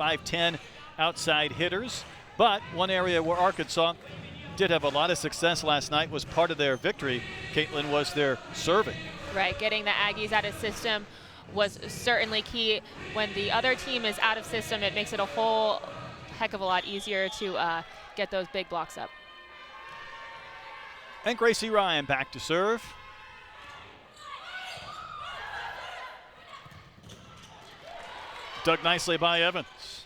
5'10" outside hitters. But one area where Arkansas did have a lot of success last night was part of their victory, Caitlin, was their serving. Right, getting the Aggies out of system was certainly key. When the other team is out of system, it makes it a whole heck of a lot easier to get those big blocks up. And Gracie Ryan back to serve. Dug nicely by Evans.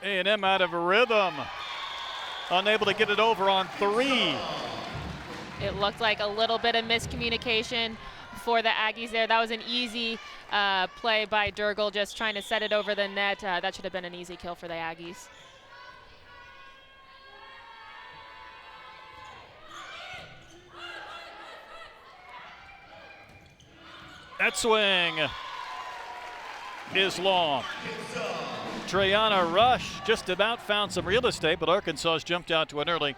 A&M out of a rhythm. Unable to get it over on 3. It looked like a little bit of miscommunication for the Aggies there. That was an easy play by Durgel, just trying to set it over the net. That should have been an easy kill for the Aggies. That swing is long. Treyana Rush just about found some real estate, but Arkansas has jumped out to an early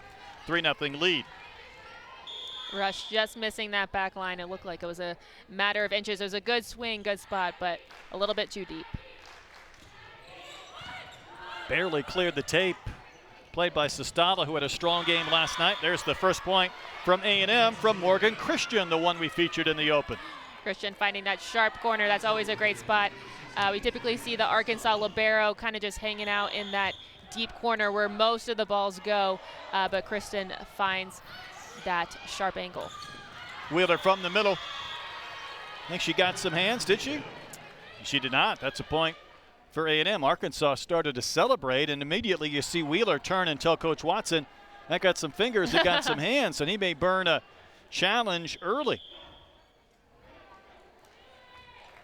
3-0 lead. Rush just missing that back line. It looked like it was a matter of inches. It was a good swing, good spot, but a little bit too deep. Barely cleared the tape. Played by Sestala, who had a strong game last night. There's the first point from A&M from Morgan Christian, the one we featured in the open. Christian finding that sharp corner. That's always a great spot. We typically see the Arkansas libero kind of just hanging out in that deep corner where most of the balls go, but Kristen finds that sharp angle. Wheeler from the middle. I think she got some hands, did she? She did not. That's a point for A&M. Arkansas started to celebrate, and immediately you see Wheeler turn and tell Coach Watson, that got some fingers, it got some hands, and he may burn a challenge early.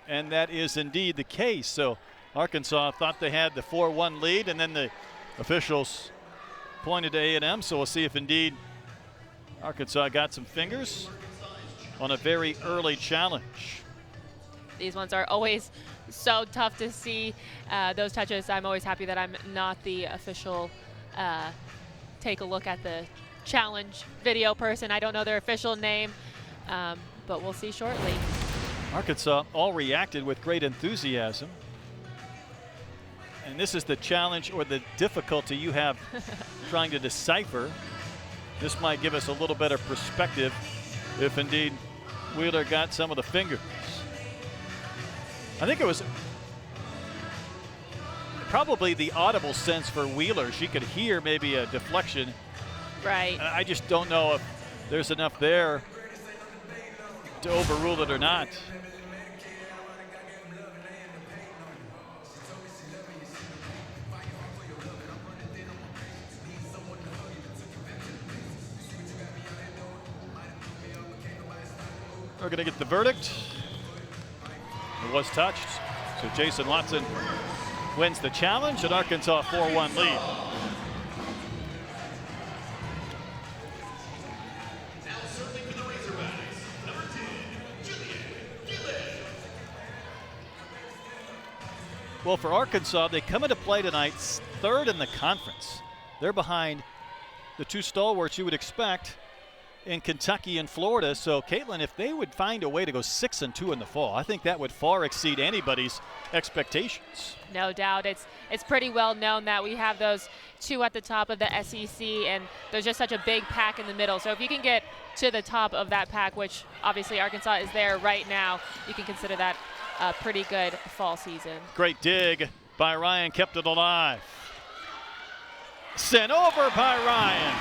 And that is indeed the case. So Arkansas thought they had the 4-1 lead, and then the officials pointed to A&M. So we'll see if indeed Arkansas got some fingers on a very early challenge. These ones are always so tough to see, those touches. I'm always happy that I'm not the official take a look at the challenge video person. I don't know their official name, but we'll see shortly. Arkansas all reacted with great enthusiasm. And this is the challenge or the difficulty you have trying to decipher. This might give us a little better perspective if indeed Wheeler got some of the fingers. I think it was probably the audible sense for Wheeler. She could hear maybe a deflection. Right. I just don't know if there's enough there to overrule it or not. We're going to get the verdict. It was touched. So Jason Watson wins the challenge, and Arkansas 4-1 lead. Well, for Arkansas, they come into play tonight third in the conference. They're behind the two stalwarts you would expect in Kentucky and Florida. So, Caitlin, if they would find a way to go 6-2 in the fall, I think that would far exceed anybody's expectations. No doubt. It's pretty well known that we have those two at the top of the SEC, and there's just such a big pack in the middle. So if you can get to the top of that pack, which obviously Arkansas is there right now, you can consider that a pretty good fall season. Great dig by Ryan, kept it alive. Sent over by Ryan.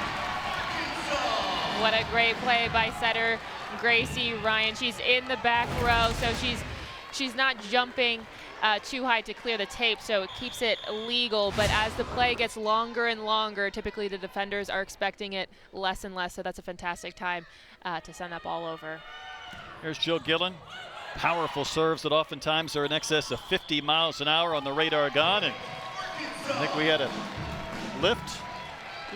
What a great play by setter Gracie Ryan. She's in the back row, so she's not jumping too high to clear the tape, so it keeps it legal. But as the play gets longer and longer, typically the defenders are expecting it less and less, so that's a fantastic time to send that ball over. Here's Jill Gillen. Powerful serves that oftentimes are in excess of 50 miles an hour on the radar gun, and I think we had a lift.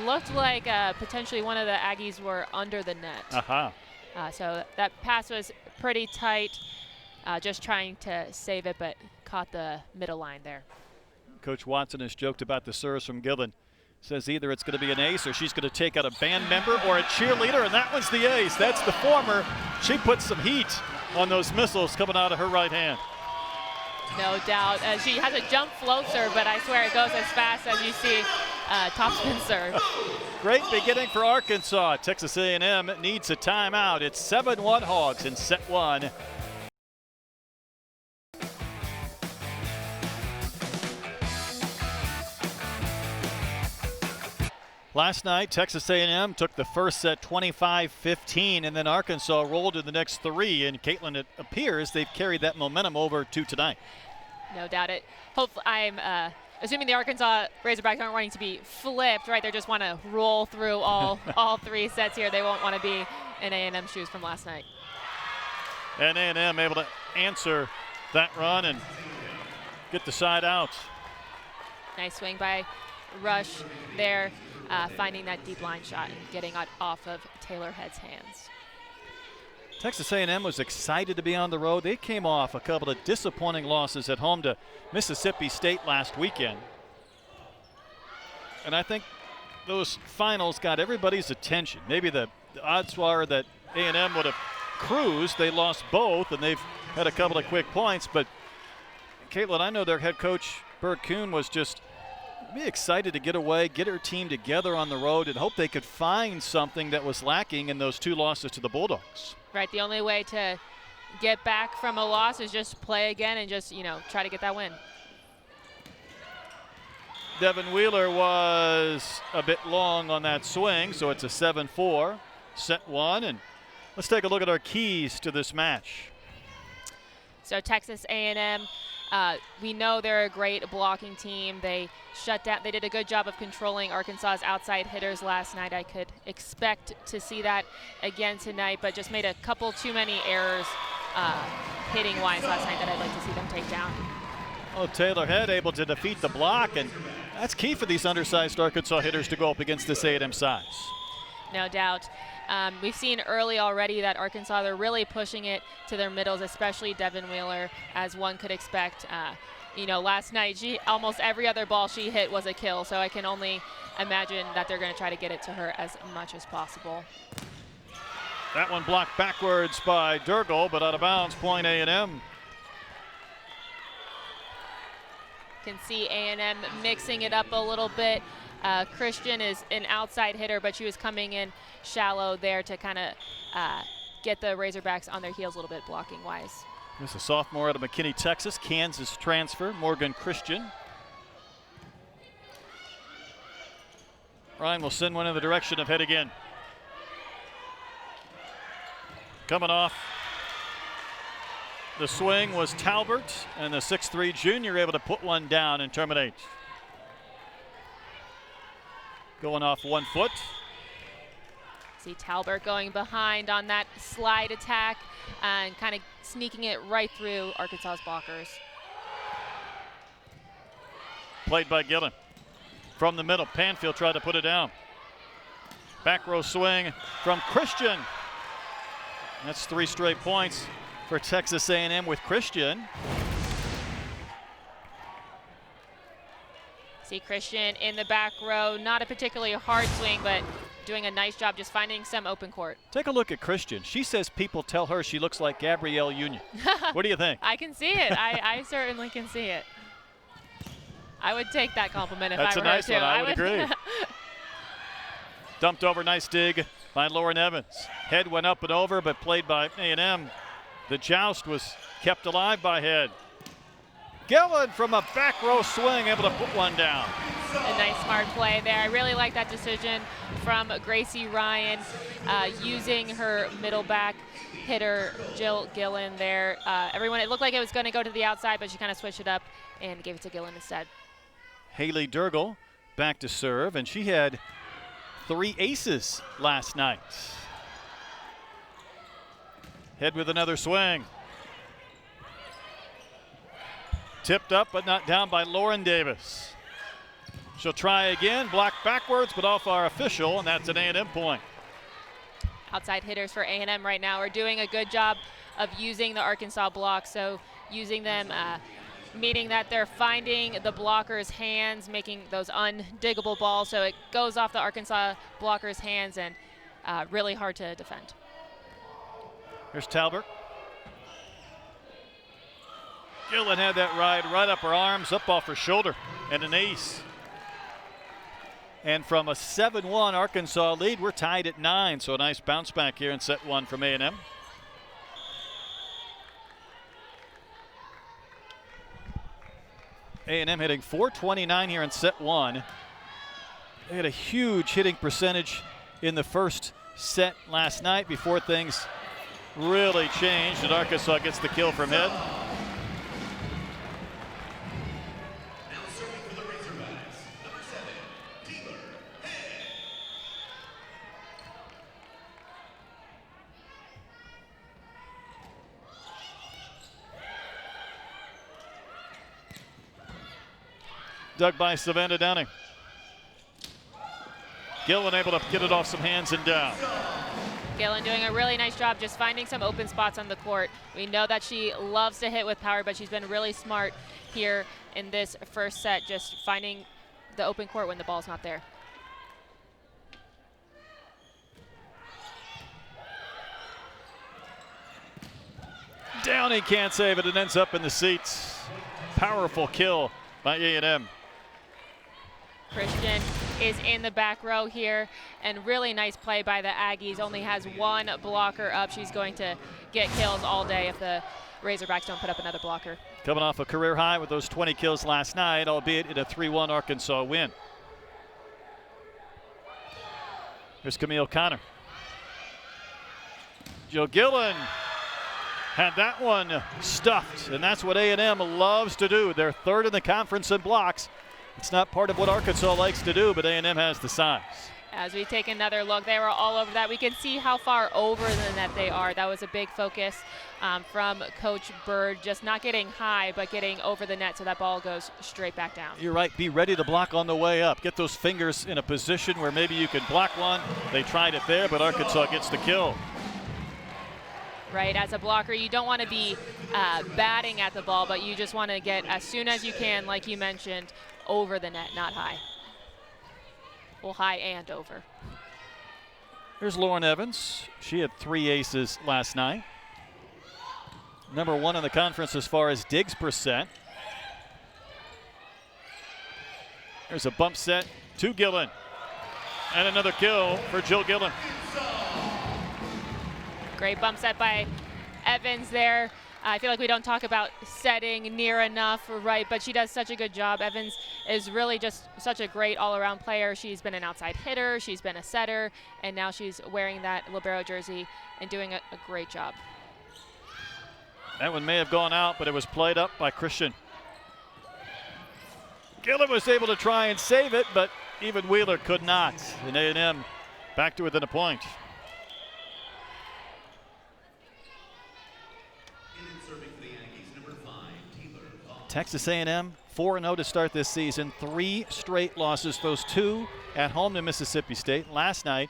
Looked like potentially one of the Aggies were under the net. So that pass was pretty tight, just trying to save it, but caught the middle line there. Coach Watson has joked about the serves from Gillen. Says either it's going to be an ace or she's going to take out a band member or a cheerleader, and that one's the ace. That's the former. She puts some heat on those missiles coming out of her right hand. No doubt. She has a jump float serve, but I swear it goes as fast as you see topspin serve. Great beginning for Arkansas. Texas A&M needs a timeout. It's 7-1 Hogs in set one. Last night, Texas A&M took the first set 25-15, and then Arkansas rolled in the next three. And Caitlin, it appears they've carried that momentum over to tonight. No doubt it. Hopefully, I'm assuming the Arkansas Razorbacks aren't wanting to be flipped, right? They just want to roll through all three sets here. They won't want to be in A&M shoes from last night. And A&M able to answer that run and get the side out. Nice swing by Rush there, finding that deep line shot and getting it off of Taylor Head's hands. Texas A&M was excited to be on the road. They came off a couple of disappointing losses at home to Mississippi State last weekend. And I think those finals got everybody's attention. Maybe the odds are that A&M would have cruised. They lost both, and they've had a couple of quick points. But, Caitlin, I know their head coach, Bert Kuhn, was just excited to get away, get her team together on the road, and hope they could find something that was lacking in those two losses to the Bulldogs. Right, the only way to get back from a loss is just play again and just, try to get that win. Devin Wheeler was a bit long on that swing, so it's a 7-4, set one. And let's take a look at our keys to this match. So Texas A&M, we know they're a great blocking team. They did a good job of controlling Arkansas's outside hitters last night. I could expect to see that again tonight, but just made a couple too many errors hitting-wise last night that I'd like to see them take down. Oh, Taylor Head able to defeat the block, and that's key for these undersized Arkansas hitters to go up against this A&M size. No doubt. We've seen early already that Arkansas, they're really pushing it to their middles, especially Devin Wheeler, as one could expect. Last night, almost every other ball she hit was a kill, so I can only imagine that they're going to try to get it to her as much as possible. That one blocked backwards by Durgel, but out of bounds, point A&M. Can see A&M mixing it up a little bit. Christian is an outside hitter, but she was coming in shallow there to kind of get the Razorbacks on their heels a little bit blocking-wise. There's a sophomore out of McKinney, Texas, Kansas transfer, Morgan Christian. Ryan will send one in the direction of Head again. Coming off the swing was Talbert, and the 6'3" junior able to put one down and terminate. Going off 1 foot. See Talbert going behind on that slide attack and kind of sneaking it right through Arkansas's blockers. Played by Gillen. From the middle, Panfield tried to put it down. Back row swing from Christian. That's 3 straight points for Texas A&M with Christian. See Christian in the back row, not a particularly hard swing, but doing a nice job just finding some open court. Take a look at Christian. She says people tell her she looks like Gabrielle Union. What do you think? I can see it. I certainly can see it. I would take that compliment if I were her too. That's a nice one. I would agree. Dumped over, nice dig by Lauren Evans. Head went up and over, but played by A&M. The joust was kept alive by Head. Gillen from a back row swing, able to put one down. A nice smart play there. I really like that decision from Gracie Ryan, using her middle back hitter, Jill Gillen there. It looked like it was going to go to the outside, but she kind of switched it up and gave it to Gillen instead. Haley Durgel back to serve, and she had 3 aces last night. Head with another swing. Tipped up but not down by Lauren Davis. She'll try again, blocked backwards, but off our official, and that's an A&M point. Outside hitters for A&M right now are doing a good job of using the Arkansas block, so using them, meaning that they're finding the blockers' hands, making those undiggable balls, so it goes off the Arkansas blockers' hands and really hard to defend. Here's Talbert. Gillen had that right up her arms, up off her shoulder, and an ace. And from a 7-1 Arkansas lead, we're tied at 9, so a nice bounce back here in set 1 from A&M. A&M hitting .429 here in set 1. They had a huge hitting percentage in the first set last night before things really changed, and Arkansas gets the kill from Head. Dug by Savannah Downing. Gillen able to get it off some hands and down. Gillen doing a really nice job just finding some open spots on the court. We know that she loves to hit with power, but she's been really smart here in this first set, just finding the open court when the ball's not there. Downing can't save it and ends up in the seats. Powerful kill by A&M. Christian is in the back row here, and really nice play by the Aggies. Only has one blocker up. She's going to get kills all day if the Razorbacks don't put up another blocker. Coming off a career high with those 20 kills last night, albeit in a 3-1 Arkansas win. Here's Camille Connor. Jill Gillen had that one stuffed, and that's what A&M loves to do. They're third in the conference in blocks. It's not part of what Arkansas likes to do, but A&M has the size. As we take another look, they were all over that. We can see how far over the net they are. That was a big focus from Coach Bird, just not getting high, but getting over the net so that ball goes straight back down. You're right. Be ready to block on the way up. Get those fingers in a position where maybe you can block one. They tried it there, but Arkansas gets the kill. Right, as a blocker, you don't want to be batting at the ball, but you just want to get, as soon as you can, like you mentioned, over the net, not high. Well, high and over. Here's Lauren Evans. She had 3 aces last night. Number 1 in the conference as far as digs percent. There's a bump set to Gillen. And another kill for Jill Gillen. Great bump set by Evans there. I feel like we don't talk about setting near enough, right, but she does such a good job. Evans is really just such a great all-around player. She's been an outside hitter, she's been a setter, and now she's wearing that libero jersey and doing a great job. That one may have gone out, but it was played up by Christian. Gillen was able to try and save it, but even Wheeler could not. And A&M back to within a point. Texas A&M 4-0 to start this season. 3 straight losses, those 2 at home to Mississippi State last night.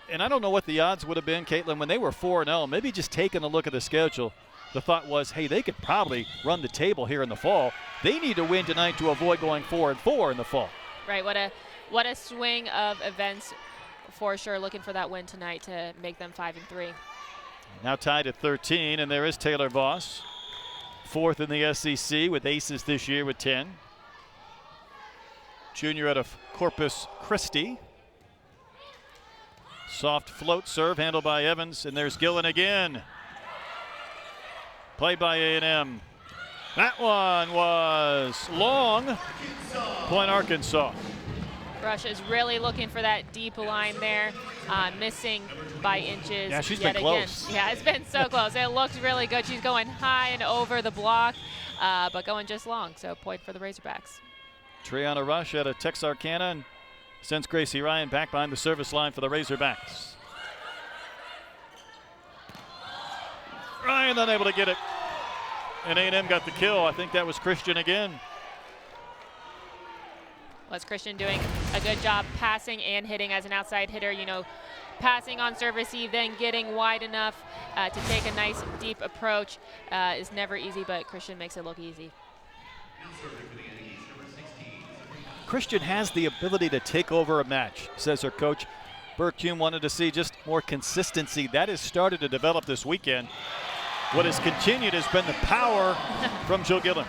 And I don't know what the odds would have been, Caitlin, when they were 4-0. Maybe just taking a look at the schedule, the thought was, hey, they could probably run the table here in the fall. They need to win tonight to avoid going 4-4 in the fall. Right, what a swing of events for sure. Looking for that win tonight to make them 5-3. Now tied at 13, and there is Taylor Voss. 4th in the SEC with aces this year with 10. Junior out of Corpus Christi. Soft float serve handled by Evans, and there's Gillen again. Played by A&M. That one was long. Point Arkansas. Rush is really looking for that deep line there, missing by inches. Yeah, she's yet been again. close. Yeah, it's been so close. It looks really good. She's going high and over the block, but going just long. So point for the Razorbacks. Triana Rush out of Texarkana and sends Gracie Ryan back behind the service line for the Razorbacks. Ryan unable to get it. And A&M got the kill. I think that was Christian again. Was Christian doing a good job passing and hitting as an outside hitter, you know, passing on serve receive, then getting wide enough to take a nice deep approach is never easy, but Christian makes it look easy. Christian has the ability to take over a match, says her coach. Burke Hume wanted to see just more consistency. That has started to develop this weekend. What has continued has been the power from Jill Gillen.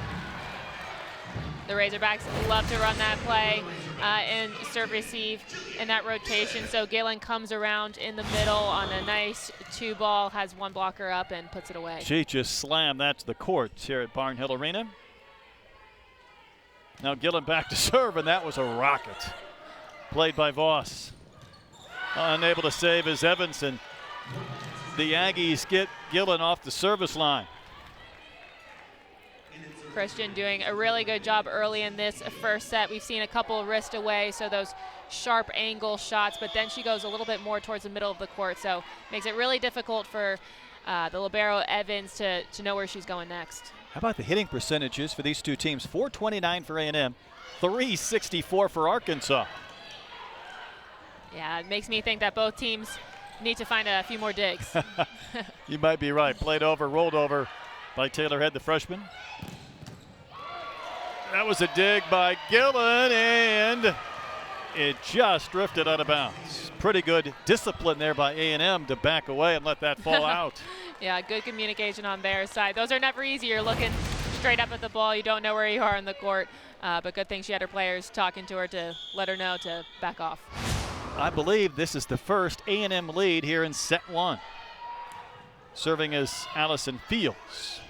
The Razorbacks love to run that play and serve receive in that rotation. So Gillen comes around in the middle on a nice 2-ball, has one blocker up and puts it away. She just slammed that to the court here at Barnhill Arena. Now Gillen back to serve, and that was a rocket. Played by Voss. Unable to save as Evanson. The Aggies get Gillen off the service line. Christian doing a really good job early in this first set. We've seen a couple of wrist away, so those sharp angle shots, but then she goes a little bit more towards the middle of the court, so makes it really difficult for the libero Evans to know where she's going next. How about the hitting percentages for these two teams? 429 for A&M, 364 for Arkansas. Yeah, it makes me think that both teams need to find a few more digs. You might be right. Played over, rolled over by Taylor Head, the freshman. That was a dig by Gillen, and it just drifted out of bounds. Pretty good discipline there by A&M to back away and let that fall out. Yeah, good communication on their side. Those are never easy. You're looking straight up at the ball. You don't know where you are on the court, but good thing she had her players talking to her to let her know to back off. I believe this is the first A&M lead here in set 1. Serving as Allison Fields.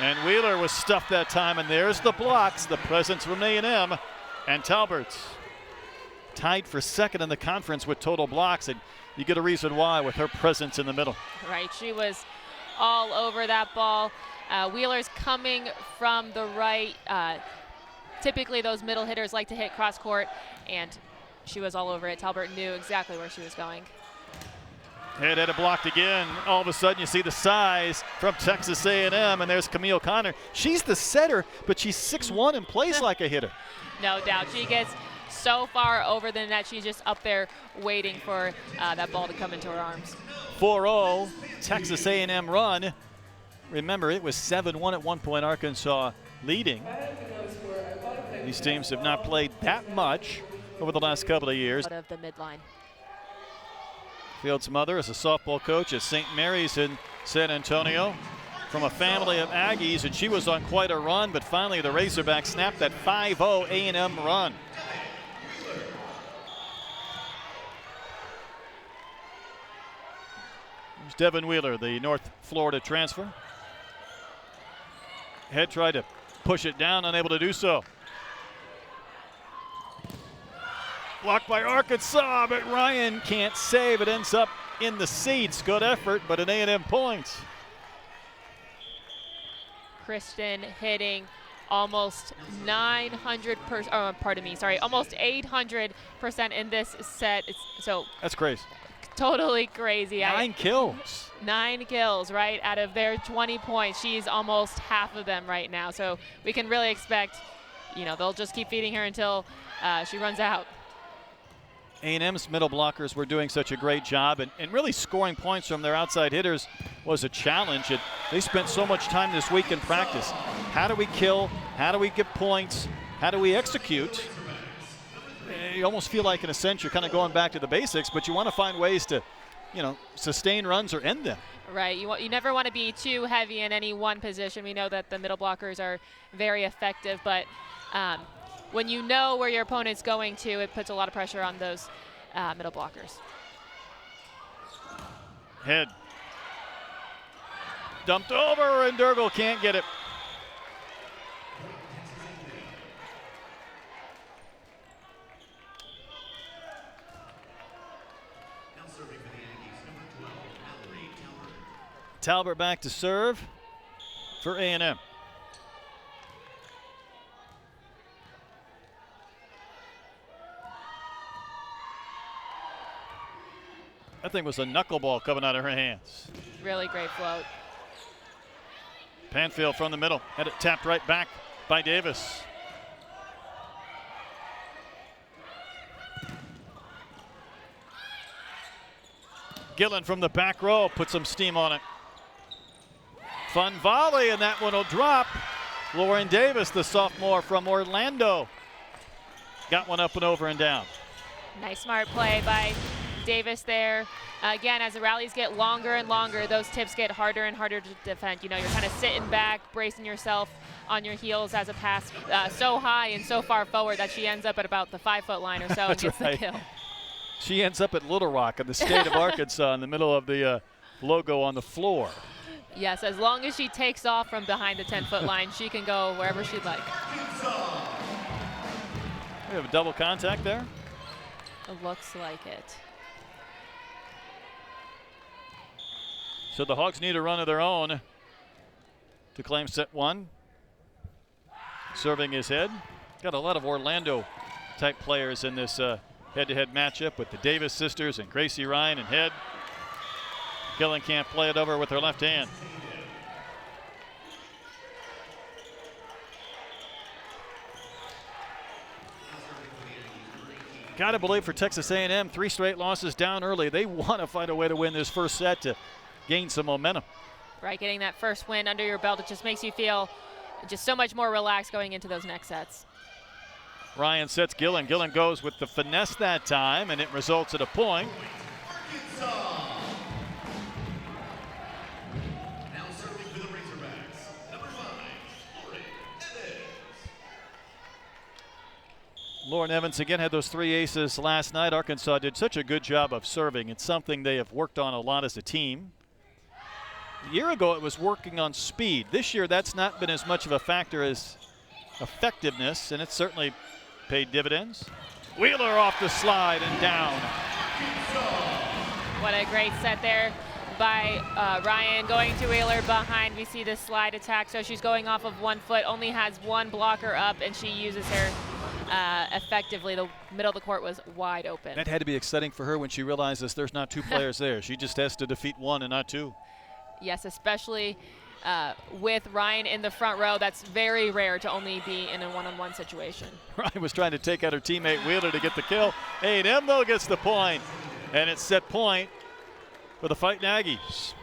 And Wheeler was stuffed that time, and there's the blocks, the presence from A&M. And Talbert tied for second in the conference with total blocks, and you get a reason why with her presence in the middle. Right, she was all over that ball. Wheeler's coming from the right. Typically those middle hitters like to hit cross court, and she was all over it. Talbert knew exactly where she was going. Head had it blocked again. All of a sudden you see the size from Texas A&M, and there's Camille Connor. She's the setter, but she's 6'1" and plays like a hitter. No doubt. She gets so far over the net. She's just up there waiting for that ball to come into her arms. 4-0 Texas A&M run. Remember, it was 7-1 at one point, Arkansas leading. These teams have not played that much over the last couple of years. Out of the midline. Fields' mother is a softball coach at St. Mary's in San Antonio, from a family of Aggies, and she was on quite a run, but finally the Razorbacks snapped that 5-0 A&M run. There's Devin Wheeler, the North Florida transfer. Head tried to push it down, unable to do so. Blocked by Arkansas, but Ryan can't save. It ends up in the seats. Good effort, but an A&M point. Kristen hitting almost 900%, almost 800% in this set. That's crazy. Totally crazy. 9 kills. 9 kills, right? Out of their 20 points, she's almost half of them right now. So we can really expect, they'll just keep feeding her until she runs out. A&M's middle blockers were doing such a great job, and really scoring points from their outside hitters was a challenge. And they spent so much time this week in practice. How do we kill? How do we get points? How do we execute? You almost feel like, in a sense, you're kind of going back to the basics, but you want to find ways to, sustain runs or end them. Right. You never want to be too heavy in any one position. We know that the middle blockers are very effective, but when you know where your opponent's going to, it puts a lot of pressure on those middle blockers. Head dumped over, and Durgle can't get it. Talbert back to serve for A&M. That thing was a knuckleball coming out of her hands. Really great float. Panfield from the middle, had it tapped right back by Davis. Gillen from the back row put some steam on it. Fun volley, and that one will drop. Lauren Davis, the sophomore from Orlando, got one up and over and down. Nice smart play by Davis there. Again, as the rallies get longer and longer, those tips get harder and harder to defend. You know, you're kind of sitting back, bracing yourself on your heels as a pass so high and so far forward that she ends up at about the 5-foot line or so and gets the kill. She ends up at Little Rock in the state of Arkansas in the middle of the logo on the floor. Yes, as long as she takes off from behind the 10-foot line, she can go wherever she'd like. We have a double contact there. It looks like it. So the Hogs need a run of their own to claim set one. Serving his head. Got a lot of Orlando-type players in this head-to-head matchup with the Davis sisters and Gracie Ryan and Head. Gillen can't play it over with her left hand. Got to believe for Texas A&M, 3 straight losses down early. They want to find a way to win this first set to gain some momentum. Right, getting that first win under your belt, it just makes you feel just so much more relaxed going into those next sets. Ryan sets Gillen. Gillen goes with the finesse that time, and it results in a point. Lauren Evans again had those 3 aces last night. Arkansas did such a good job of serving. It's something they have worked on a lot as a team. A year ago it was working on speed. This year that's not been as much of a factor as effectiveness, and it's certainly paid dividends. Wheeler off the slide and down. What a great set there by Ryan going to Wheeler behind. We see the slide attack, so she's going off of 1 foot, only has 1 blocker up, and she uses her effectively. The middle of the court was wide open. That had to be exciting for her when she realizes there's not 2 players there. She just has to defeat 1 and not 2. Yes, especially with Ryan in the front row. That's very rare to only be in a one-on-one situation. Ryan was trying to take out her teammate Wheeler to get the kill. A&M though gets the point, and it's set point for the Fighting Aggies.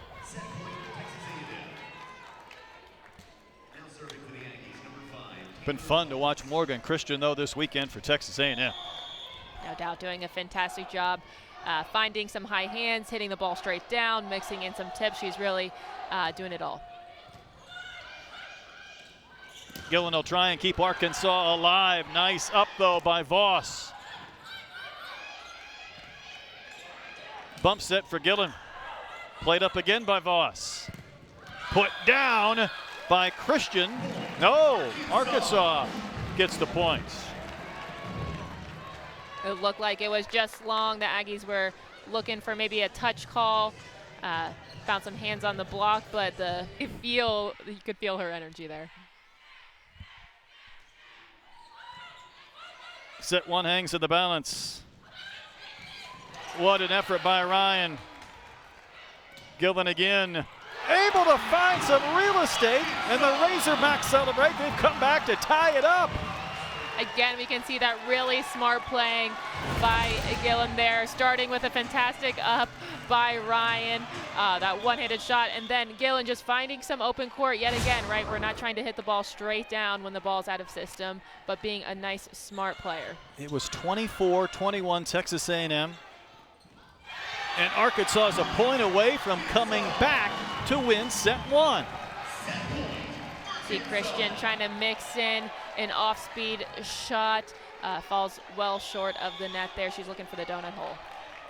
Been fun to watch Morgan Christian though this weekend for Texas A&M. No doubt doing a fantastic job finding some high hands, hitting the ball straight down, mixing in some tips. She's really doing it all. Gillen will try and keep Arkansas alive. Nice up though by Voss. Bump set for Gillen. Played up again by Voss. Put down by Christian. No, Arkansas gets the points. It looked like it was just long. The Aggies were looking for maybe a touch call. Found some hands on the block, but you could feel her energy there. Set 1 hangs in the balance. What an effort by Ryan. Gillen again, able to find some real estate, and the Razorbacks celebrate. They've come back to tie it up. Again, we can see that really smart playing by Gillen there, starting with a fantastic up by Ryan, that one-handed shot, and then Gillen just finding some open court yet again, right? We're not trying to hit the ball straight down when the ball's out of system, but being a nice, smart player. It was 24-21 Texas A&M, and Arkansas is a point away from coming back to win set 1. See Christian trying to mix in an off-speed shot, falls well short of the net there. She's looking for the donut hole.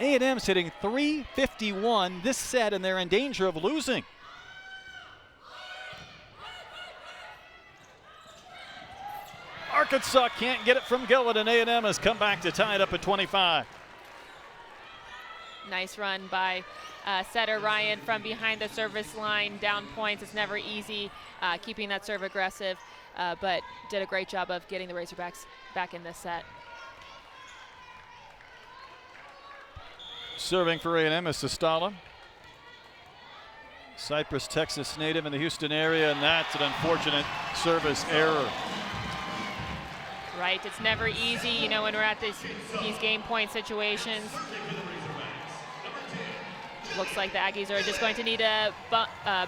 A&M's hitting .351 this set, and they're in danger of losing. Arkansas can't get it from Gillen, and A&M has come back to tie it up at 25. Nice run by setter Ryan from behind the service line, down points. It's never easy keeping that serve aggressive, but did a great job of getting the Razorbacks back in this set. Serving for A&M is Sestala. Cypress, Texas native in the Houston area, and that's an unfortunate service error. Right, it's never easy, you know, when we're at these game point situations. Looks like the Aggies are just going to need to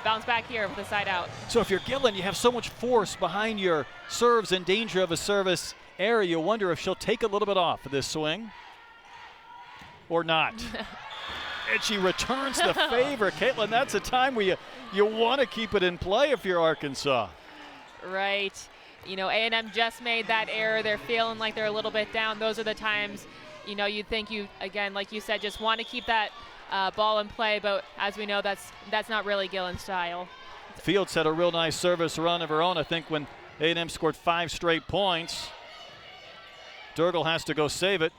bounce back here with the side out. So if you're Gillen, you have so much force behind your serves, in danger of a service error. You wonder if she'll take a little bit off of this swing. or not? And she returns the favor. Caitlin, that's a time where you want to keep it in play if you're Arkansas. Right. You know, A&M just made that error. They're feeling like they're a little bit down. Those are the times, you know, you'd think you, again, like you said, just want to keep that ball in play. But as we know, that's not really Gillen's style. Fields had a real nice service run of her own. I think when A&M scored 5 straight points, Durgel has to go save it.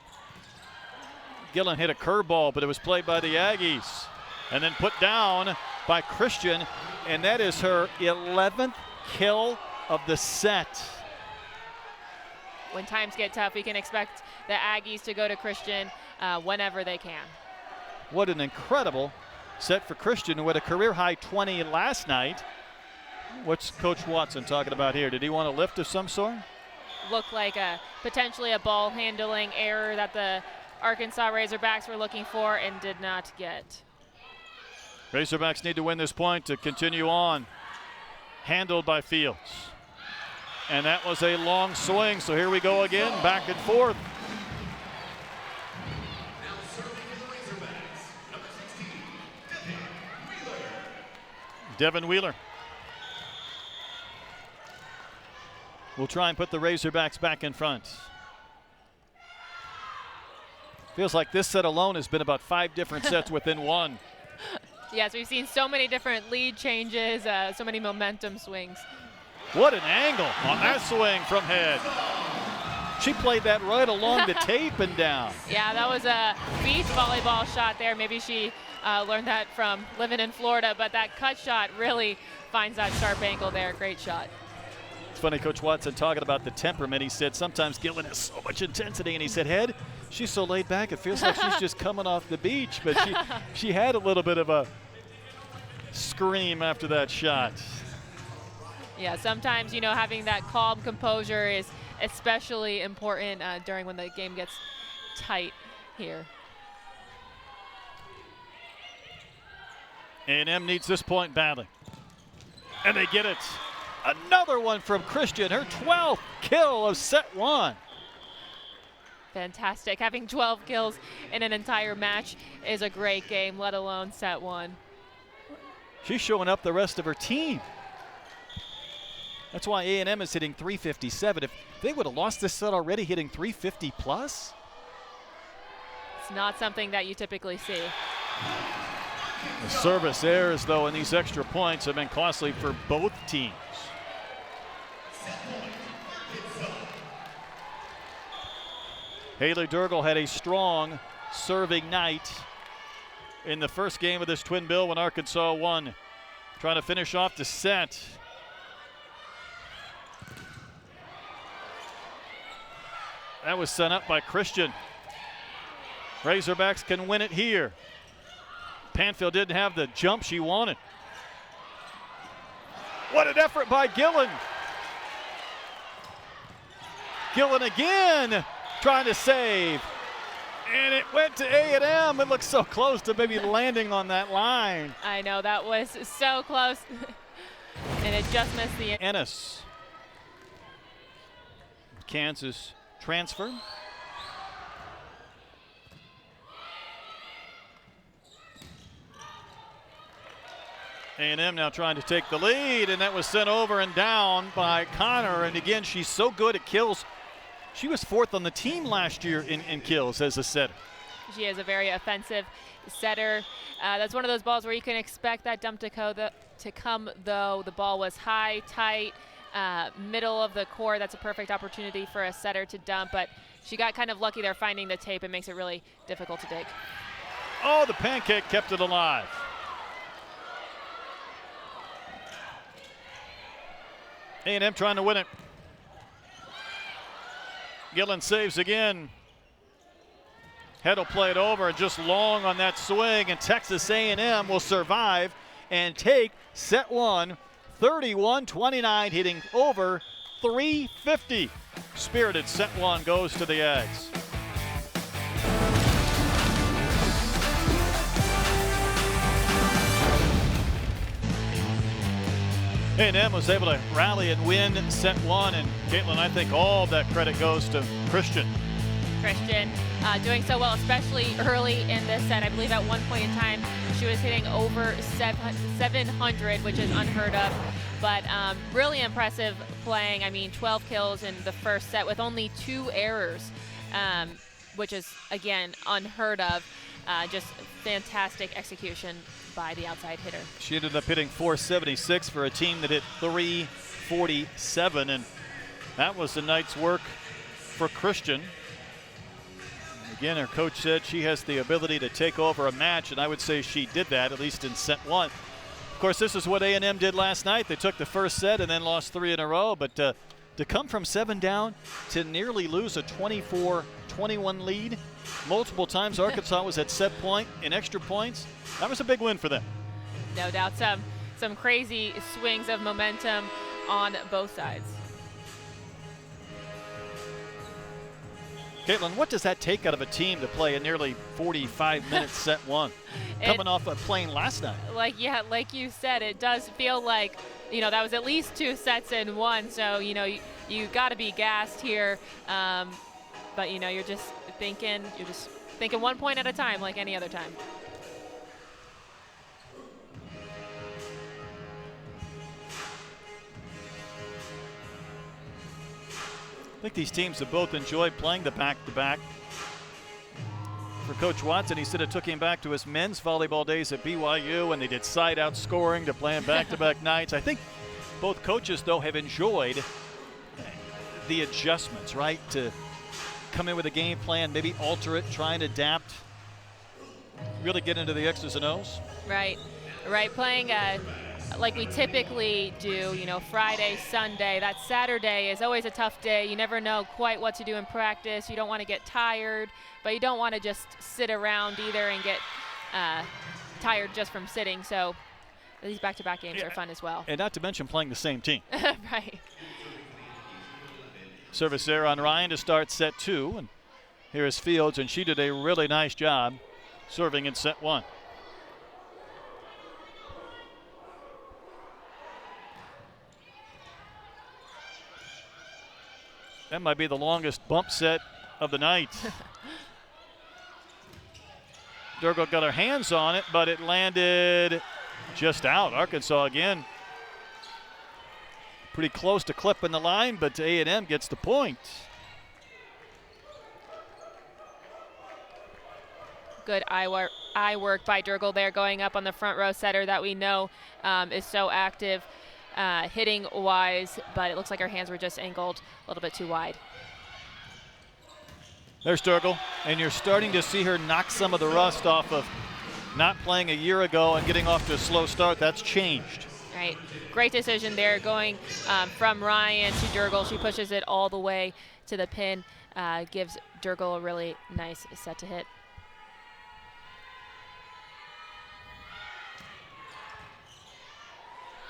Gillen hit a curveball, but it was played by the Aggies. And then put down by Christian, and that is her 11th kill of the set. When times get tough, we can expect the Aggies to go to Christian whenever they can. What an incredible set for Christian, who had a career-high 20 last night. What's Coach Watson talking about here? Did he want a lift of some sort? Looked like potentially a ball handling error that the Arkansas Razorbacks were looking for and did not get. Razorbacks need to win this point to continue on. Handled by Fields. And that was a long swing, so here we go again, back and forth. Devin Wheeler will try and put the Razorbacks back in front. Feels like this set alone has been about 5 different sets within one. Yes, we've seen so many different lead changes, so many momentum swings. What an angle on that swing from head. She played that right along the tape and down. Yeah, that was a beach volleyball shot there. Maybe she learned that from living in Florida, but that cut shot really finds that sharp angle there. Great shot. It's funny, Coach Watson talking about the temperament. He said sometimes Gillen has so much intensity, and he said, Head, she's so laid back, it feels like she's just coming off the beach. But she had a little bit of a scream after that shot. Yeah, sometimes, you know, having that calm composure is especially important during when the game gets tight here. A&M needs this point badly. And they get it. Another one from Christian, her 12th kill of set 1. Fantastic. Having 12 kills in an entire match is a great game, let alone set 1. She's showing up the rest of her team. That's why A&M is hitting 357. If they would have lost this set already, hitting 350 plus. It's not something that you typically see. The service errors, though, in these extra points have been costly for both teams. Haley Durgel had a strong serving night in the first game of this twin bill when Arkansas won. Trying to finish off the set. That was sent up by Christian. Razorbacks can win it here. Panfield didn't have the jump she wanted. What an effort by Gillen. Gillen again trying to save. And it went to A&M. It looks so close to maybe landing on that line. I know, that was so close. And it just missed the Ennis. Kansas transfer. A&M now trying to take the lead, and that was sent over and down by Connor. And again, she's so good at kills. She was 4th on the team last year in kills as a setter. She is a very offensive setter. That's one of those balls where you can expect that dump to come, though. The ball was high, tight, middle of the court. That's a perfect opportunity for a setter to dump, but she got kind of lucky there finding the tape. It makes it really difficult to dig. Oh, the pancake kept it alive. A&M trying to win it. Gillen saves again. Head will play it over and just long on that swing, and Texas A&M will survive and take set 1, 31-29, hitting over 350. Spirited set 1 goes to the Ags. A&M was able to rally and win set 1, and Caitlin, I think all of that credit goes to Christian. Christian, doing so well, especially early in this set. I believe at one point in time she was hitting over 700, which is unheard of. But really impressive playing. I mean, 12 kills in the first set with only 2 errors, which is, again, unheard of. Just fantastic execution by the outside hitter. She ended up hitting 476 for a team that hit 347, and that was the night's work for Christian. Again, her coach said she has the ability to take over a match, and I would say she did that, at least in set 1. Of course, this is what A&M did last night. They took the first set and then lost 3 in a row, but to come from 7 down to nearly lose a 24-21 lead multiple times. Arkansas was at set point in extra points. That was a big win for them. No doubt, some crazy swings of momentum on both sides. Caitlin, what does that take out of a team to play a nearly 45-minute set 1? Coming off of playing last night. Like you said, it does feel like, that was at least 2 sets in 1. So, you got to be gassed here. But, you're just thinking 1 point at a time like any other time. I think these teams have both enjoyed playing the back-to-back. For Coach Watson, he said it took him back to his men's volleyball days at BYU, and they did side-out scoring to playing back-to-back nights. I think both coaches, though, have enjoyed the adjustments, right? To come in with a game plan, maybe alter it, try and adapt, really get into the X's and O's. Right. Playing like we typically do, Friday, Sunday. That Saturday is always a tough day. You never know quite what to do in practice. You don't want to get tired, but you don't want to just sit around either and get tired just from sitting. So these back-to-back games are fun as well. And not to mention playing the same team. Right. Service there on Ryan to start set 2. And here is Fields, and she did a really nice job serving in set 1. That might be the longest bump set of the night. Durgle got her hands on it, but it landed just out. Arkansas again pretty close to clipping the line, but A&M gets the point. Good eye work by Durgle there, going up on the front row setter that we know is so active hitting wise, but it looks like her hands were just angled a little bit too wide. There's Durgle, and you're starting to see her knock some of the rust off of not playing a year ago and getting off to a slow start. That's changed. Right. Great decision there, going from Ryan to Durgle. She pushes it all the way to the pin, gives Durgle a really nice set to hit.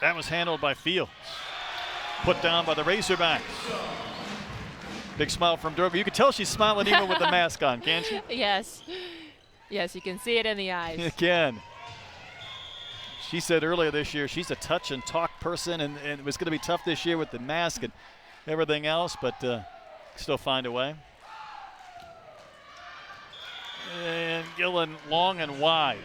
That was handled by Fields. Put down by the Razorbacks. Big smile from Durgle. You can tell she's smiling even with the mask on, can't you? Yes. Yes, you can see it in the eyes. You can. She said earlier this year she's a touch and talk person, and it was going to be tough this year with the mask and everything else, but still find a way. And Gillen long and wide.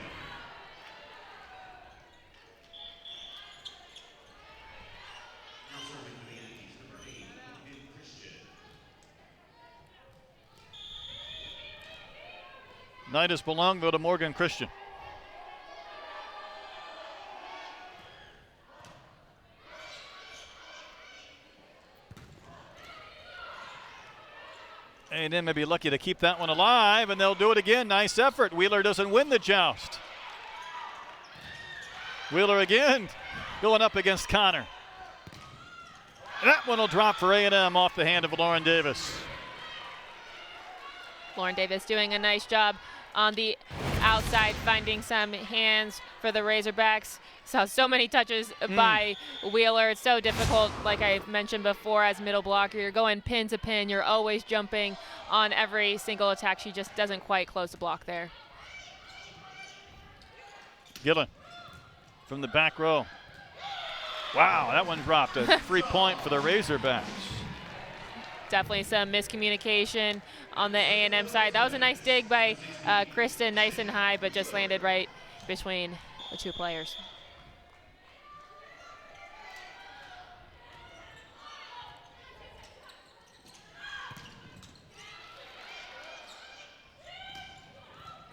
Night has belonged, though, to Morgan Christian. A&M may be lucky to keep that one alive, and they'll do it again. Nice effort. Wheeler doesn't win the joust. Wheeler again going up against Connor. That one will drop for A&M off the hand of Lauren Davis. Lauren Davis doing a nice job on the outside, finding some hands for the Razorbacks. Saw so many touches by Wheeler. It's so difficult, like I mentioned before, as middle blocker. You're going pin to pin. You're always jumping on every single attack. She just doesn't quite close the block there. Gillen from the back row. Wow, that one dropped. A free point for the Razorbacks. Definitely some miscommunication on the A&M side. That was a nice dig by Kristen, nice and high, but just landed right between the two players.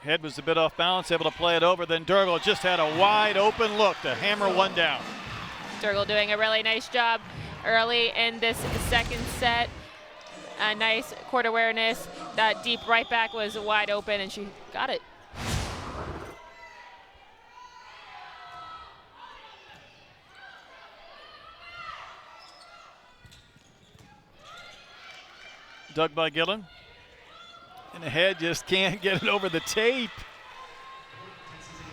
Head was a bit off balance, able to play it over. Then Durgle just had a wide open look to hammer one down. Durgle doing a really nice job early in this second set. A nice court awareness. That deep right back was wide open, and she got it. Dug by Gillen. And the head just can't get it over the tape.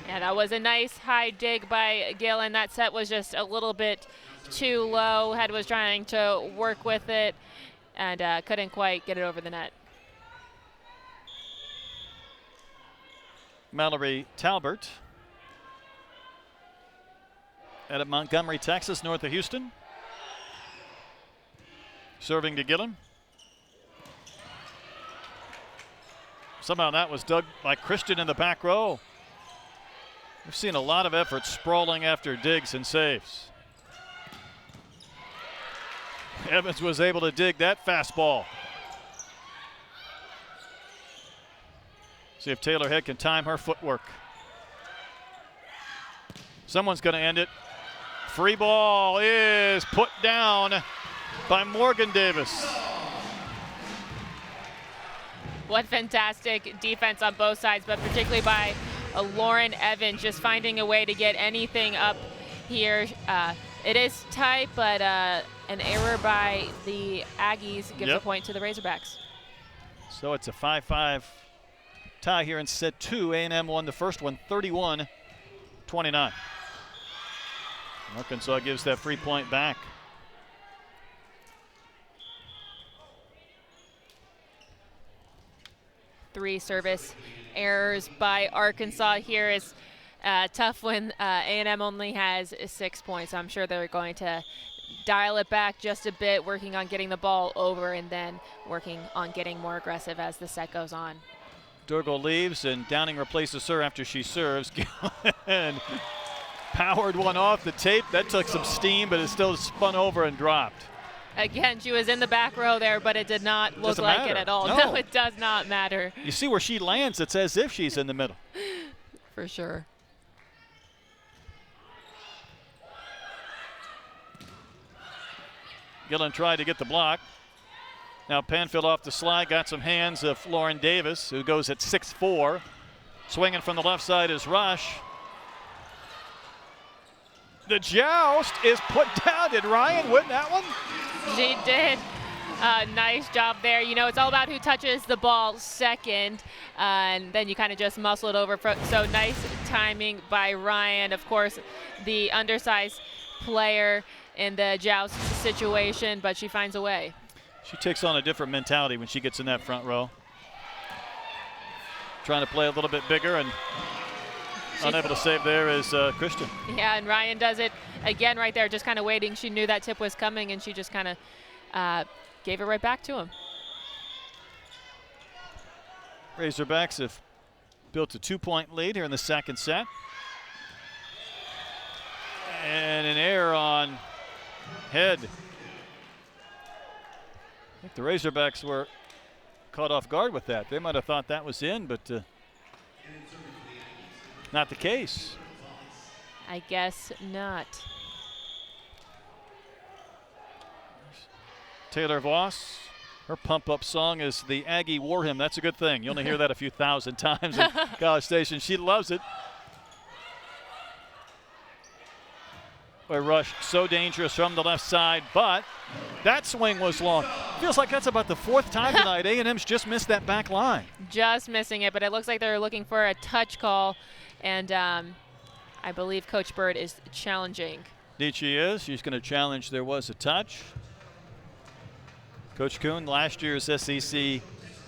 Yeah, that was a nice high dig by Gillen. That set was just a little bit too low. Head was trying to work with it and couldn't quite get it over the net. Mallory Talbert out of Montgomery, Texas, north of Houston. Serving to Gillen. Somehow that was dug by Christian in the back row. We've seen a lot of effort sprawling after digs and saves. Evans was able to dig that fastball. See if Taylor Head can time her footwork. Someone's going to end it. Free ball is put down by Morgan Davis. What fantastic defense on both sides, but particularly by Lauren Evans, just finding a way to get anything up here. It is tight, but an error by the Aggies gives a point to the Razorbacks. So it's a 5-5 tie here in set 2. A&M won the first one 31-29. Arkansas gives that free point back. Three service errors by Arkansas here is tough when A&M only has 6 points. I'm sure they're going to dial it back just a bit, working on getting the ball over and then working on getting more aggressive as the set goes on. Durgle leaves and Downing replaces her after she serves. And powered one off the tape. That took some steam, but it still spun over and dropped. Again, she was in the back row there, but it did not look like it at all. No, it does not matter. You see where she lands, it's as if she's in the middle. For sure. Gillen tried to get the block. Now Panfield off the slide, got some hands of Lauren Davis, who goes at 6'4". Swinging from the left side is Rush. The joust is put down. Did Ryan win that one? She did. Nice job there. You know, it's all about who touches the ball second, and then you kind of just muscle it over. So nice timing by Ryan. Of course, the undersized player in the joust situation, but she finds a way. She takes on a different mentality when she gets in that front row. Trying to play a little bit bigger, and unable to save there is Christian. Yeah, and Ryan does it again right there, just kind of waiting. She knew that tip was coming, and she just kind of gave it right back to him. Razorbacks have built a 2-point lead here in the second set. And an error on Head. I think the Razorbacks were caught off guard with that. They might have thought that was in, but not the case. I guess not. Taylor Voss, her pump-up song is the Aggie War Hymn. That's a good thing. You only hear that a few thousand times in College Station. She loves it. Boy, Rush, so dangerous from the left side, but that swing was long. Feels like that's about the 4th time tonight. A&M's just missed that back line. Just missing it, but it looks like they're looking for a touch call, and I believe Coach Bird is challenging. Indeed she is. She's going to challenge. There was a touch. Coach Kuhn, last year's SEC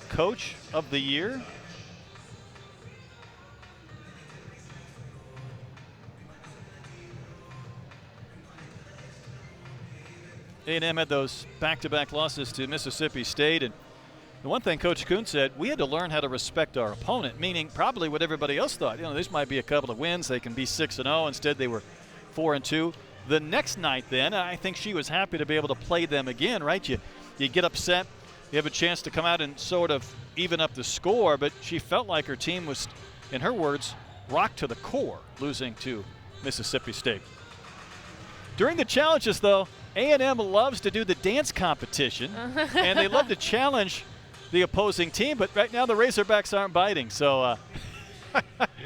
Coach of the Year. A&M had those back-to-back losses to Mississippi State, and the one thing Coach Kuhn said, we had to learn how to respect our opponent, meaning probably what everybody else thought. You know, this might be a couple of wins. They can be 6-0. Instead, they were 4-2. The next night, then, I think she was happy to be able to play them again, right? You get upset. You have a chance to come out and sort of even up the score, but she felt like her team was, in her words, rocked to the core, losing to Mississippi State. During the challenges, though, A&M loves to do the dance competition, and they love to challenge the opposing team, but right now the Razorbacks aren't biting, so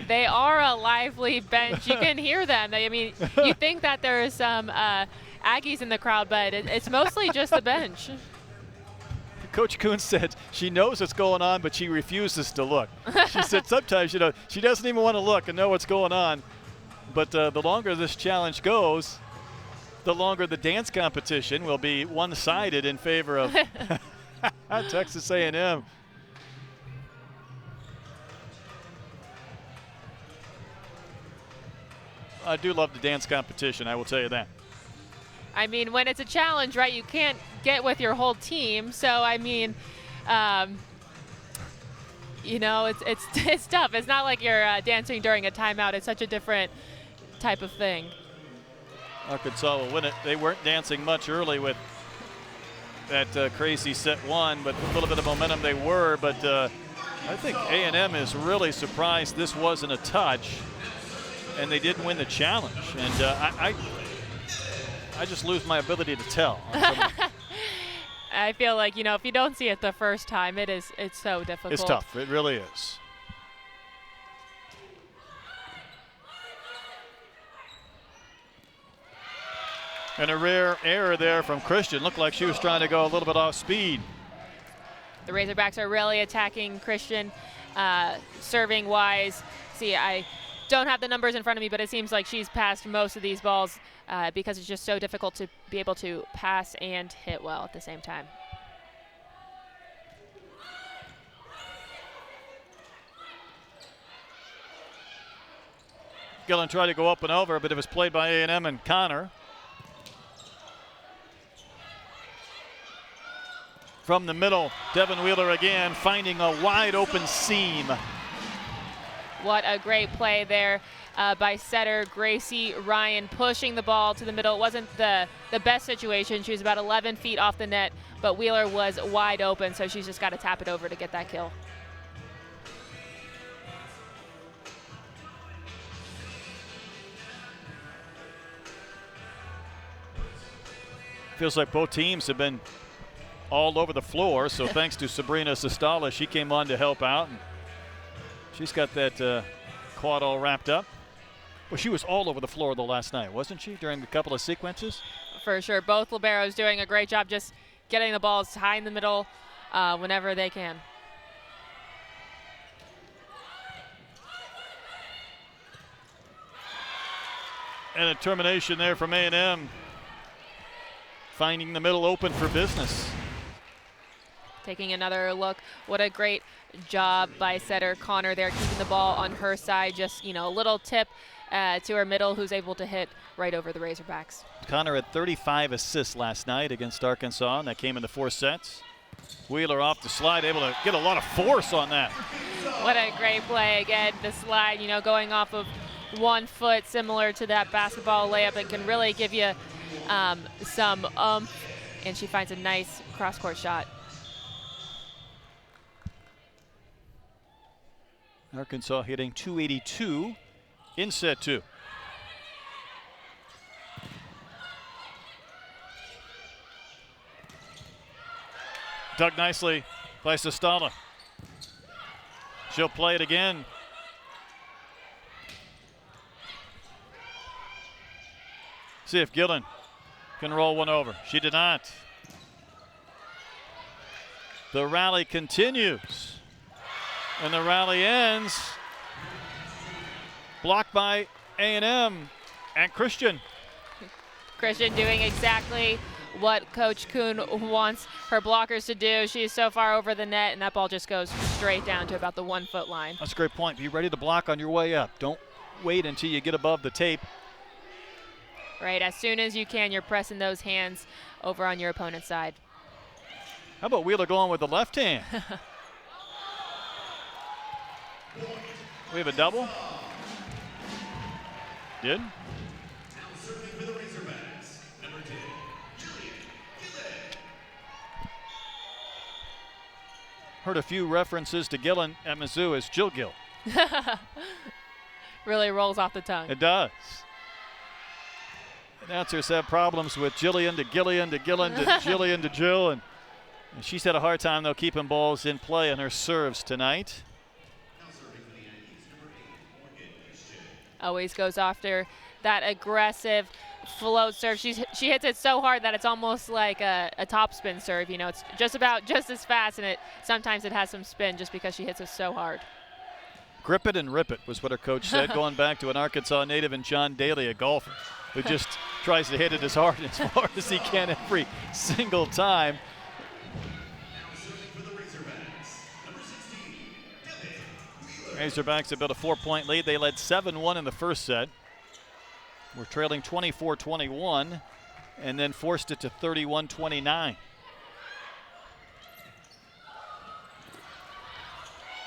they are a lively bench. You can hear them. I mean, you think that there's some Aggies in the crowd, but it's mostly just the bench. Coach Kuhn said she knows what's going on, but she refuses to look. She said sometimes, you know, she doesn't even want to look and know what's going on, but the longer this challenge goes, the longer the dance competition will be one-sided in favor of Texas A&M. I do love the dance competition, I will tell you that. I mean, when it's a challenge, right, you can't get with your whole team. So, I mean, you know, it's tough. It's not like you're dancing during a timeout. It's such a different type of thing. Arkansas will win it. They weren't dancing much early with that crazy set one, but a little bit of momentum they were. But I think A&M is really surprised this wasn't a touch, and they didn't win the challenge. And I just lose my ability to tell. I feel like, you know, if you don't see it the first time, it's so difficult. It's tough. It really is. And a rare error there from Christian. Looked like she was trying to go a little bit off speed. The Razorbacks are really attacking Christian serving-wise. See, I don't have the numbers in front of me, but it seems like she's passed most of these balls because it's just so difficult to be able to pass and hit well at the same time. Gillen tried to go up and over, but it was played by A&M and Connor. From the middle, Devin Wheeler again finding a wide open seam. What a great play there by setter Gracie Ryan, pushing the ball to the middle. It wasn't the best situation. She was about 11 feet off the net, but Wheeler was wide open, so she's just got to tap it over to get that kill. Feels like both teams have been all over the floor, so thanks to Sabrina Sestala, she came on to help out. And she's got that quad all wrapped up. Well, she was all over the floor the last night, wasn't she, during a couple of sequences? For sure. Both liberos doing a great job just getting the balls high in the middle whenever they can. And a termination there from A&M. Finding the middle open for business. Taking another look. What a great job by setter Connor there, keeping the ball on her side. Just, you know, a little tip to her middle, who's able to hit right over the Razorbacks. Connor had 35 assists last night against Arkansas, and that came in the 4 sets. Wheeler off the slide, able to get a lot of force on that. What a great play. Again, the slide, you know, going off of 1 foot, similar to that basketball layup. It can really give you some and she finds a nice cross-court shot. Arkansas hitting 282 in set 2. Dug nicely by Sestala. She'll play it again. See if Gillen can roll one over. She did not. The rally continues. And the rally ends. Blocked by A&M and Christian. Christian doing exactly what Coach Kuhn wants her blockers to do. She is so far over the net, and that ball just goes straight down to about the 1 foot line. That's a great point. Be ready to block on your way up. Don't wait until you get above the tape. right? As soon as you can, you're pressing those hands over on your opponent's side. How about Wheeler going with the left hand? We have a double. Did. Heard a few references to Gillen at Mizzou as Jill Gill. Really rolls off the tongue. It does. Announcers have problems with Jillian to Gillian to Gillen to Jillian to Jill, and she's had a hard time though keeping balls in play on her serves tonight. Always goes after that aggressive float serve. She hits it so hard that it's almost like a topspin serve. You know, it's just as fast, and sometimes it has some spin just because she hits it so hard. Grip it and rip it was what her coach said, going back to an Arkansas native and John Daly, a golfer, who just tries to hit it as hard and as far as he can every single time. Razorbacks have built a 4-point lead. They led 7-1 in the first set. We're trailing 24-21 and then forced it to 31-29.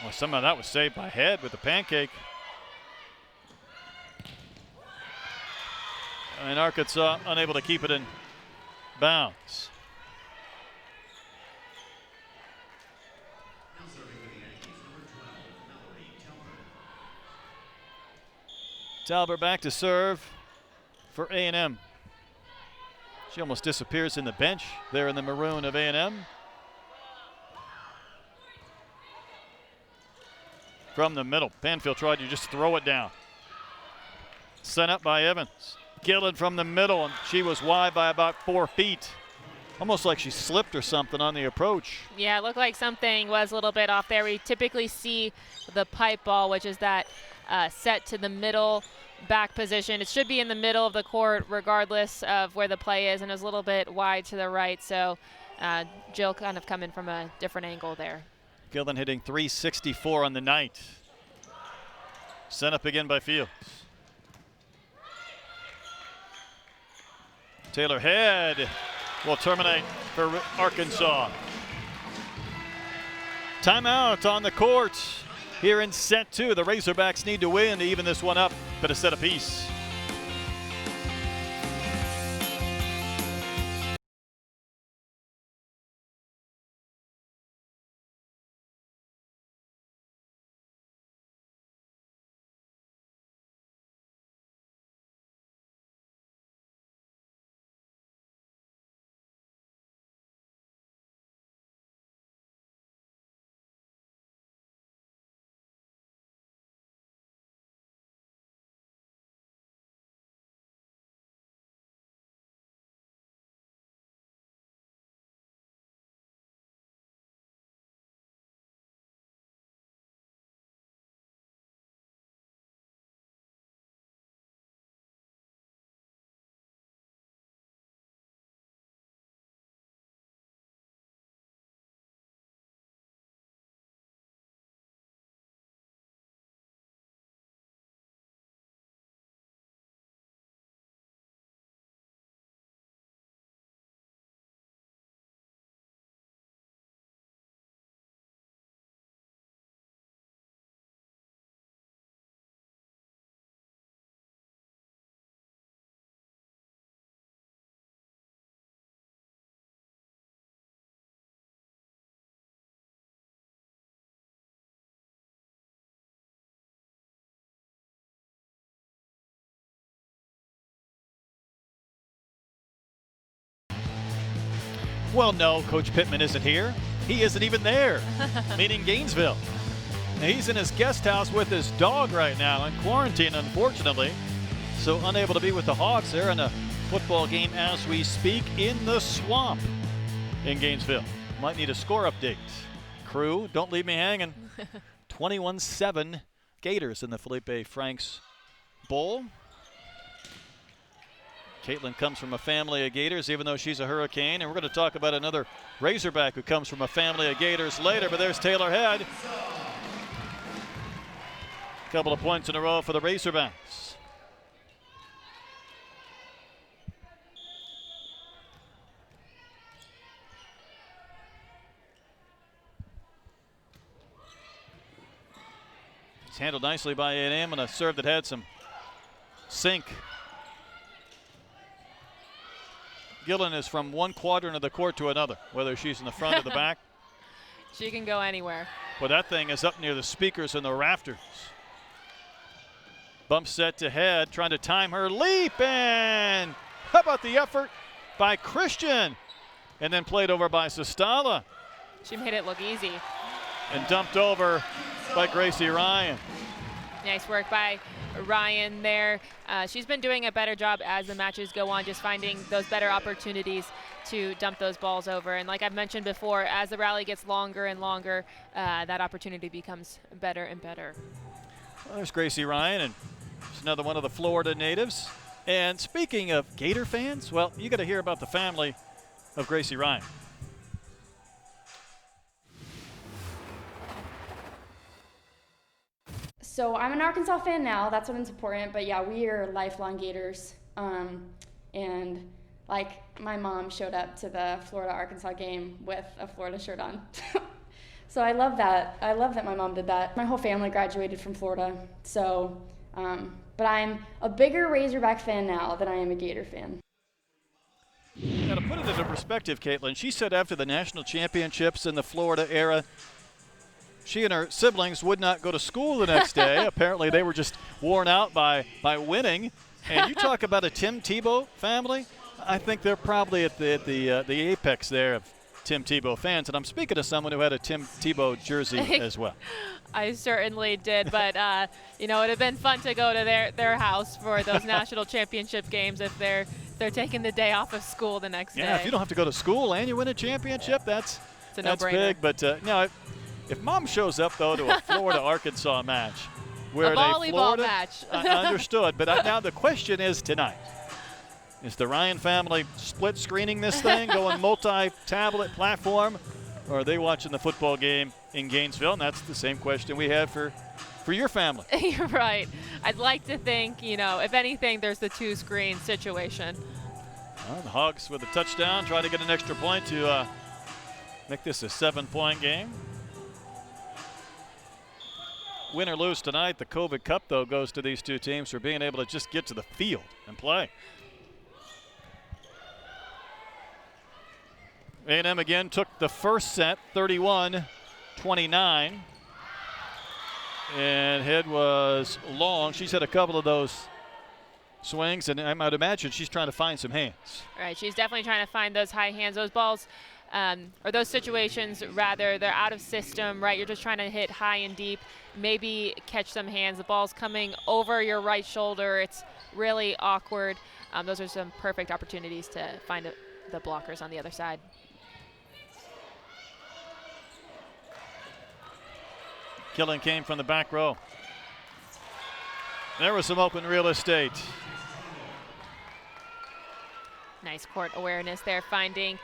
Well, somehow that was saved by Head with the pancake. And Arkansas unable to keep it in bounds. Talbert back to serve for A&M. She almost disappears in the bench there in the maroon of A&M. From the middle, Banfield tried to just throw it down. Sent up by Evans. Gillen from the middle, and she was wide by about 4 feet. Almost like she slipped or something on the approach. Yeah, it looked like something was a little bit off there. We typically see the pipe ball, which is that set to the middle back position. It should be in the middle of the court regardless of where the play is, and it was a little bit wide to the right, so Jill kind of coming from a different angle there. Gillen hitting .364 on the night. Sent up again by Fields. Taylor Head will terminate for Arkansas. Timeout on the court here in set 2. The Razorbacks need to win to even this one up, but a set apiece. Well, no, Coach Pittman isn't here. He isn't even there, meaning Gainesville. Now, he's in his guest house with his dog right now in quarantine, unfortunately. So unable to be with the Hawks. They're in a football game as we speak in the swamp in Gainesville. Might need a score update. Crew, don't leave me hanging. 21-7 Gators in the Felipe Franks Bowl. Caitlin comes from a family of Gators, even though she's a Hurricane. And we're going to talk about another Razorback who comes from a family of Gators later. But there's Taylor Head. A couple of points in a row for the Razorbacks. handled nicely by A&M, and a serve that had some sink. Gillen is from one quadrant of the court to another, whether she's in the front or the back. She can go anywhere. But that thing is up near the speakers and the rafters. Bump set to head, trying to time her leap, and how about the effort by Christian? And then played over by Sestala. She made it look easy. And dumped over by Gracie Ryan. Nice work by Ryan there. She's been doing a better job as the matches go on, just finding those better opportunities to dump those balls over. And like I've mentioned before, as the rally gets longer and longer, that opportunity becomes better and better. Well, there's Gracie Ryan, and she's another one of the Florida natives. And speaking of Gator fans, well, you got to hear about the family of Gracie Ryan. So I'm an Arkansas fan now, that's what's important, but yeah, we are lifelong Gators. And like my mom showed up to the Florida-Arkansas game with a Florida shirt on. So I love that. I love that my mom did that. My whole family graduated from Florida, so, but I'm a bigger Razorback fan now than I am a Gator fan. Now to put it into perspective, Caitlin, she said after the national championships in the Florida era, she and her siblings would not go to school the next day. Apparently they were just worn out by winning. And you talk about a Tim Tebow family, I think they're probably at the apex there of Tim Tebow fans. And I'm speaking to someone who had a Tim Tebow jersey as well. I certainly did, but you know, it'd have been fun to go to their house for those national championship games if they're taking the day off of school the next day. Yeah, if you don't have to go to school and you win a championship, that's big. But no, if Mom shows up though to a Florida-Arkansas match, where a volleyball Florida match, understood. But now the question is tonight: is the Ryan family split screening this thing, going multi-tablet platform, or are they watching the football game in Gainesville? And that's the same question we have for your family. You're right. I'd like to think, you know, if anything, there's the two-screen situation. Well, the Hogs with a touchdown, trying to get an extra point to make this a 7-point game. Win or lose tonight, the COVID Cup, though, goes to these two teams for being able to just get to the field and play. A&M again took the first set, 31-29. And head was long. She's had a couple of those swings, and I might imagine she's trying to find some hands. Right, she's definitely trying to find those high hands, those balls, or those situations, rather, they're out of system, right? You're just trying to hit high and deep, maybe catch some hands. The ball's coming over your right shoulder. It's really awkward. Those are some perfect opportunities to find the blockers on the other side. Killing came from the back row. There was some open real estate. Nice court awareness there, finding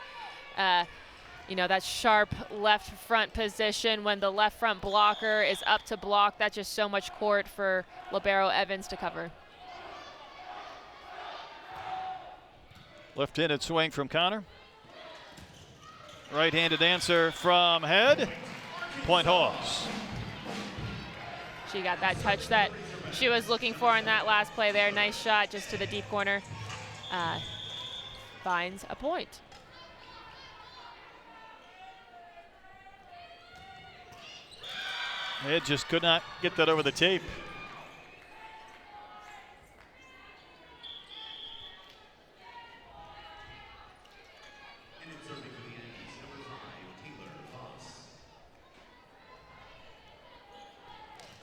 you know, that sharp left front position when the left front blocker is up to block. That's just so much court for libero Evans to cover. Left-handed swing from Connor. Right-handed answer from Head. Point Hawks. She got that touch that she was looking for in that last play there. Nice shot just to the deep corner. Finds a point. Head just could not get that over the tape.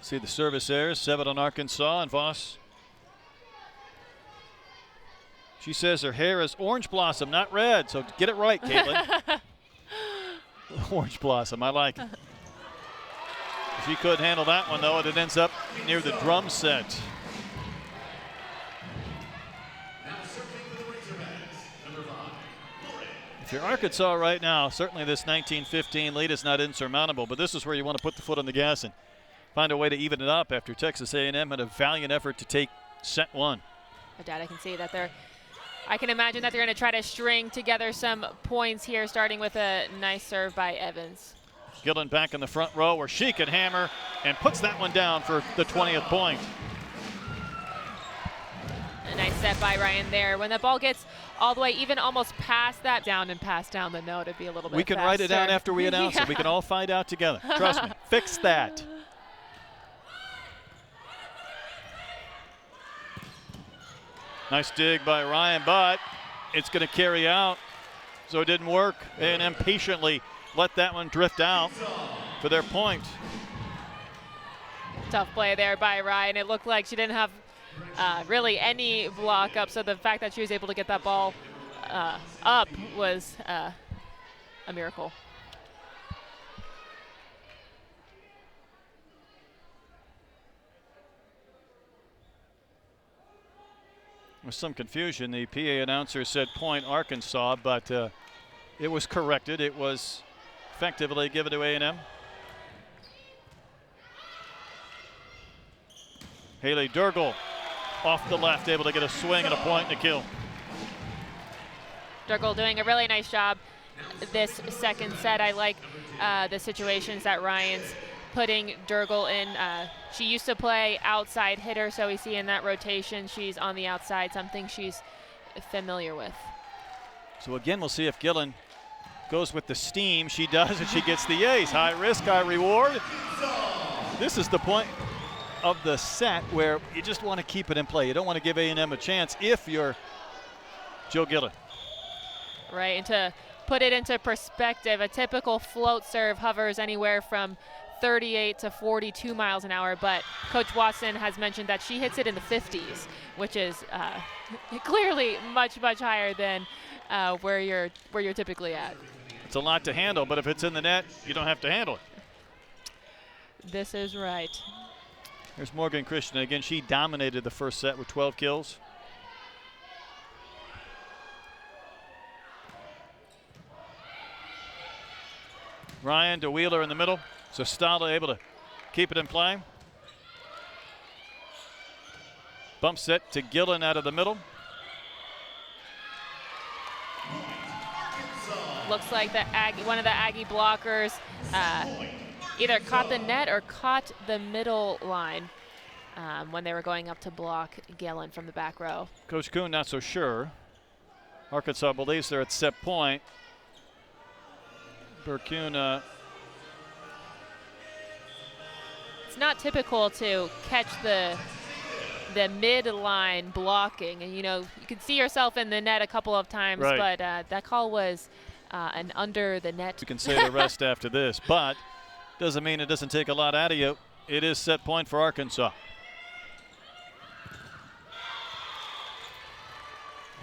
See the service there, 7 on Arkansas, and Voss. She says her hair is orange blossom, not red, so get it right, Caitlin. Orange blossom, I like it. She couldn't handle that one, though, and it ends up near the drum set. If you're Arkansas right now, certainly this 19-15 lead is not insurmountable, but this is where you want to put the foot on the gas and find a way to even it up after Texas A&M had a valiant effort to take set one. Dad, I can see that I can imagine that they're going to try to string together some points here, starting with a nice serve by Evans. Gillen back in the front row where she can hammer and puts that one down for the 20th point. A nice set by Ryan there. When the ball gets all the way, even almost past that, down and pass down the note, it'd be a little bit We can faster. write it down after we announce Yeah. it. We can all find out together. Trust me. Fix that. Nice dig by Ryan, but it's going to carry out, so it didn't work. A&M patiently let that one drift out for their point. Tough play there by Ryan. It looked like she didn't have really any block up, so the fact that she was able to get that ball up was a miracle. With some confusion, the PA announcer said point Arkansas, but it was corrected. It was effectively given to A&M. Haley Durgel off the left, able to get a swing and a point and a kill. Durgel doing a really nice job this second set. I like the situations that Ryan's putting Durgel in. She used to play outside hitter, so we see in that rotation she's on the outside, something she's familiar with. So again, we'll see if Gillen goes with the steam. She does, and she gets the ace. High risk, high reward. This is the point of the set where you just want to keep it in play. You don't want to give A&M a chance if you're Jill Gillen. Right, and to put it into perspective, a typical float serve hovers anywhere from 38 to 42 miles an hour, but Coach Watson has mentioned that she hits it in the 50s, which is clearly much, much higher than where you're typically at. It's a lot to handle, but if it's in the net, you don't have to handle it. This is right. There's Morgan Christian. Again, she dominated the first set with 12 kills. Ryan to Wheeler in the middle. So Stala able to keep it in play. Bump set to Gillen out of the middle. Looks like one of the Aggie blockers either caught the net or caught the middle line when they were going up to block Gillen from the back row. Coach Kuhn not so sure. Arkansas believes they're at set point. Berkun. It's not typical to catch the mid-line blocking, and you can see yourself in the net a couple of times, right. But that call was an under the net. You can say the rest after this, but doesn't mean it doesn't take a lot out of you. It is set point for Arkansas.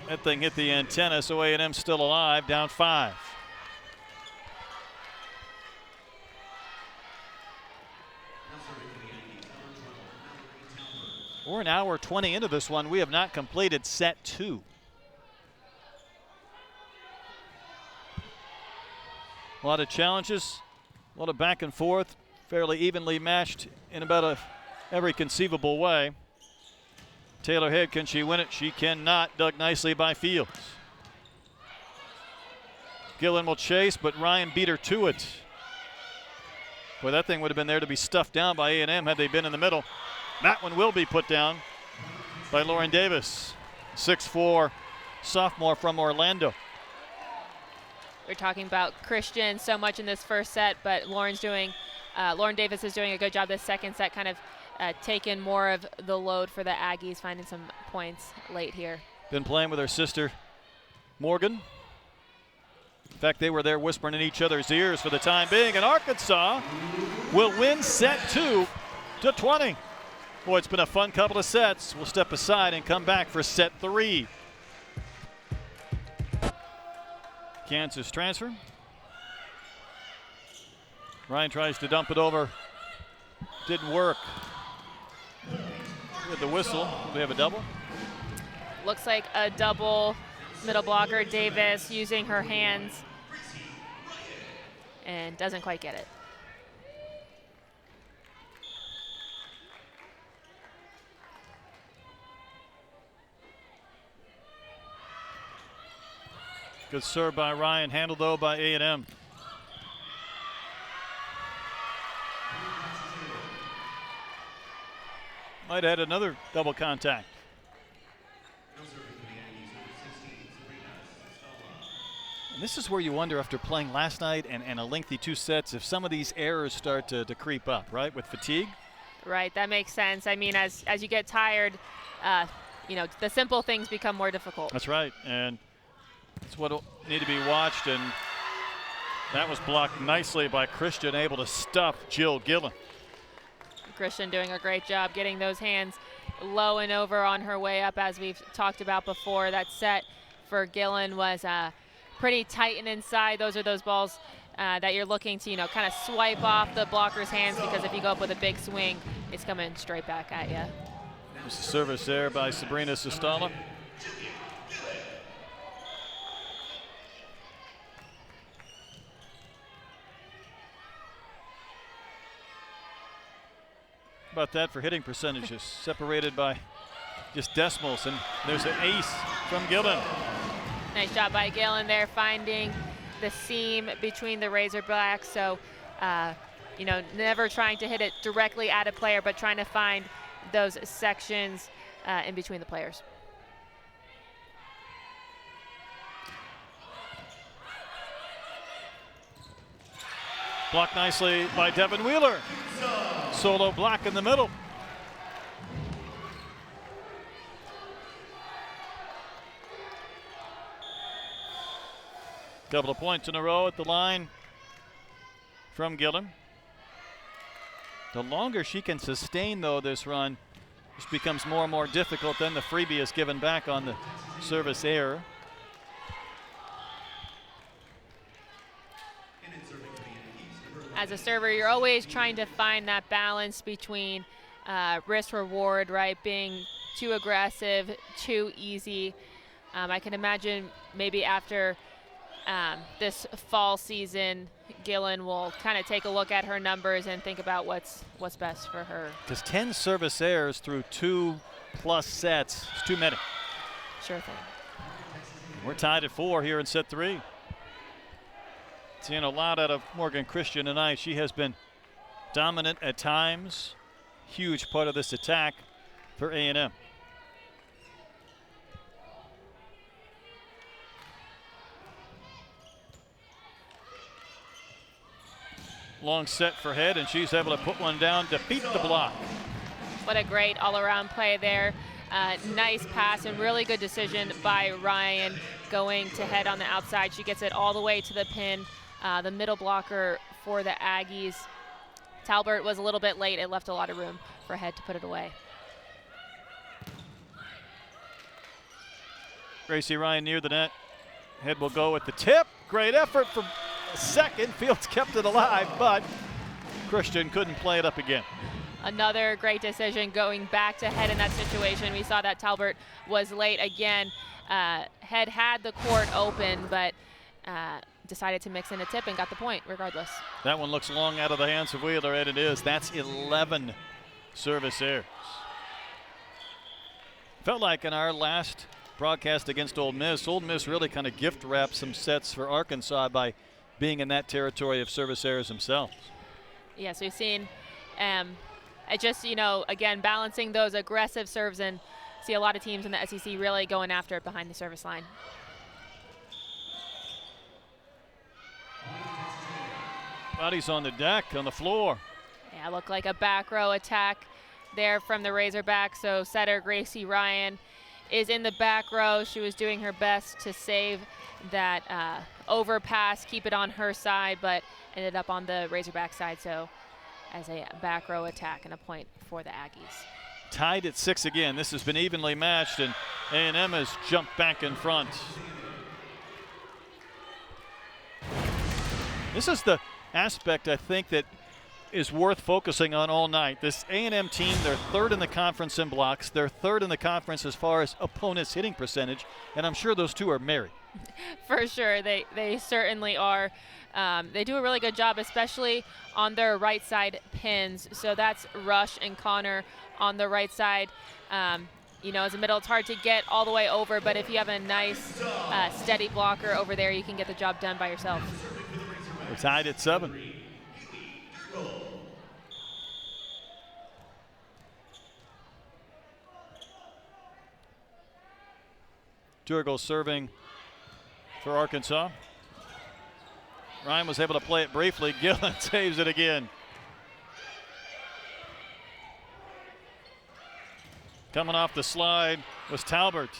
That thing hit the antenna, so A&M still alive, down 5. We're an hour 20 into this one. We have not completed set 2. A lot of challenges, a lot of back and forth, fairly evenly matched in about every conceivable way. Taylor Head, can she win it? She cannot. Dug nicely by Fields. Gillen will chase, but Ryan beat her to it. Boy, that thing would have been there to be stuffed down by A&M had they been in the middle. That one will be put down by Lauren Davis, 6'4", sophomore from Orlando. We're talking about Christian so much in this first set, but Lauren Davis is doing a good job this second set, kind of taking more of the load for the Aggies, finding some points late here. Been playing with her sister, Morgan. In fact, they were there whispering in each other's ears for the time being, and Arkansas will win set 2 to 20. Boy, it's been a fun couple of sets. We'll step aside and come back for set 3. Kansas transfer. Ryan tries to dump it over. Didn't work. We had the whistle. Do we have a double? Looks like a double middle blocker. Davis using her hands and doesn't quite get it. Good serve by Ryan, handled though by A&M. Might add another double contact. And this is where you wonder, after playing last night and a lengthy 2 sets, if some of these errors start to creep up, right, with fatigue? Right, that makes sense. I mean, as you get tired, you know, the simple things become more difficult. That's right, and that's what will need to be watched, and that was blocked nicely by Christian, able to stuff Jill Gillen. Christian doing a great job getting those hands low and over on her way up, as we've talked about before. That set for Gillen was pretty tight and inside. Those are those balls that you're looking to, you know, kind of swipe off the blocker's hands, because if you go up with a big swing, it's coming straight back at you. There's the service there by Sabrina Sestala. About that for hitting percentages, separated by just decimals, and there's an ace from Gillen. Nice job by Gillen there, finding the seam between the Razorbacks. So, you know, never trying to hit it directly at a player, but trying to find those sections in between the players. Blocked nicely by Devin Wheeler. Solo block in the middle. Couple of points in a row at the line from Gillen. The longer she can sustain, though, this run, this becomes more and more difficult. Then the freebie is given back on the service error. As a server, you're always trying to find that balance between risk reward, right? Being too aggressive, too easy. I can imagine maybe after this fall season, Gillen will kind of take a look at her numbers and think about what's best for her. Because 10 service errors through 2+ sets is too many. Sure thing. We're tied at 4 here in set 3. Seeing a lot out of Morgan Christian tonight. She has been dominant at times. Huge part of this attack for A&M. Long set for Head, and she's able to put one down to beat the block. What a great all-around play there. Nice pass and really good decision by Ryan going to Head on the outside. She gets it all the way to the pin. The middle blocker for the Aggies. Talbert was a little bit late. It left a lot of room for Head to put it away. Gracie Ryan near the net. Head will go with the tip. Great effort from second. Fields kept it alive, but Christian couldn't play it up again. Another great decision going back to Head in that situation. We saw that Talbert was late again. Head had the court open, but decided to mix in a tip and got the point regardless. That one looks long out of the hands of Wheeler, and it is. That's 11 service errors. Felt like in our last broadcast against Ole Miss really kind of gift wrapped some sets for Arkansas by being in that territory of service errors themselves. Yes, we've seen it just, you know, again, balancing those aggressive serves, and see a lot of teams in the SEC really going after it behind the service line. Bodies on the deck, on the floor. Yeah, looked like a back row attack there from the Razorbacks. So setter Gracie Ryan is in the back row. She was doing her best to save that overpass, keep it on her side, but ended up on the Razorback side. So as a back row attack and a point for the Aggies. Tied at 6 again. This has been evenly matched, and A&M has jumped back in front. This is the aspect, I think, that is worth focusing on all night. This A&M team, they're third in the conference in blocks. They're third in the conference as far as opponents' hitting percentage, and I'm sure those two are married. For sure, they certainly are. They do a really good job, especially on their right side pins. So that's Rush and Connor on the right side. You know, as a middle, it's hard to get all the way over, but if you have a nice steady blocker over there, you can get the job done by yourself. We're tied at 7. Durgal serving for Arkansas. Ryan was able to play it briefly. Gillen saves it again. Coming off the slide was Talbert.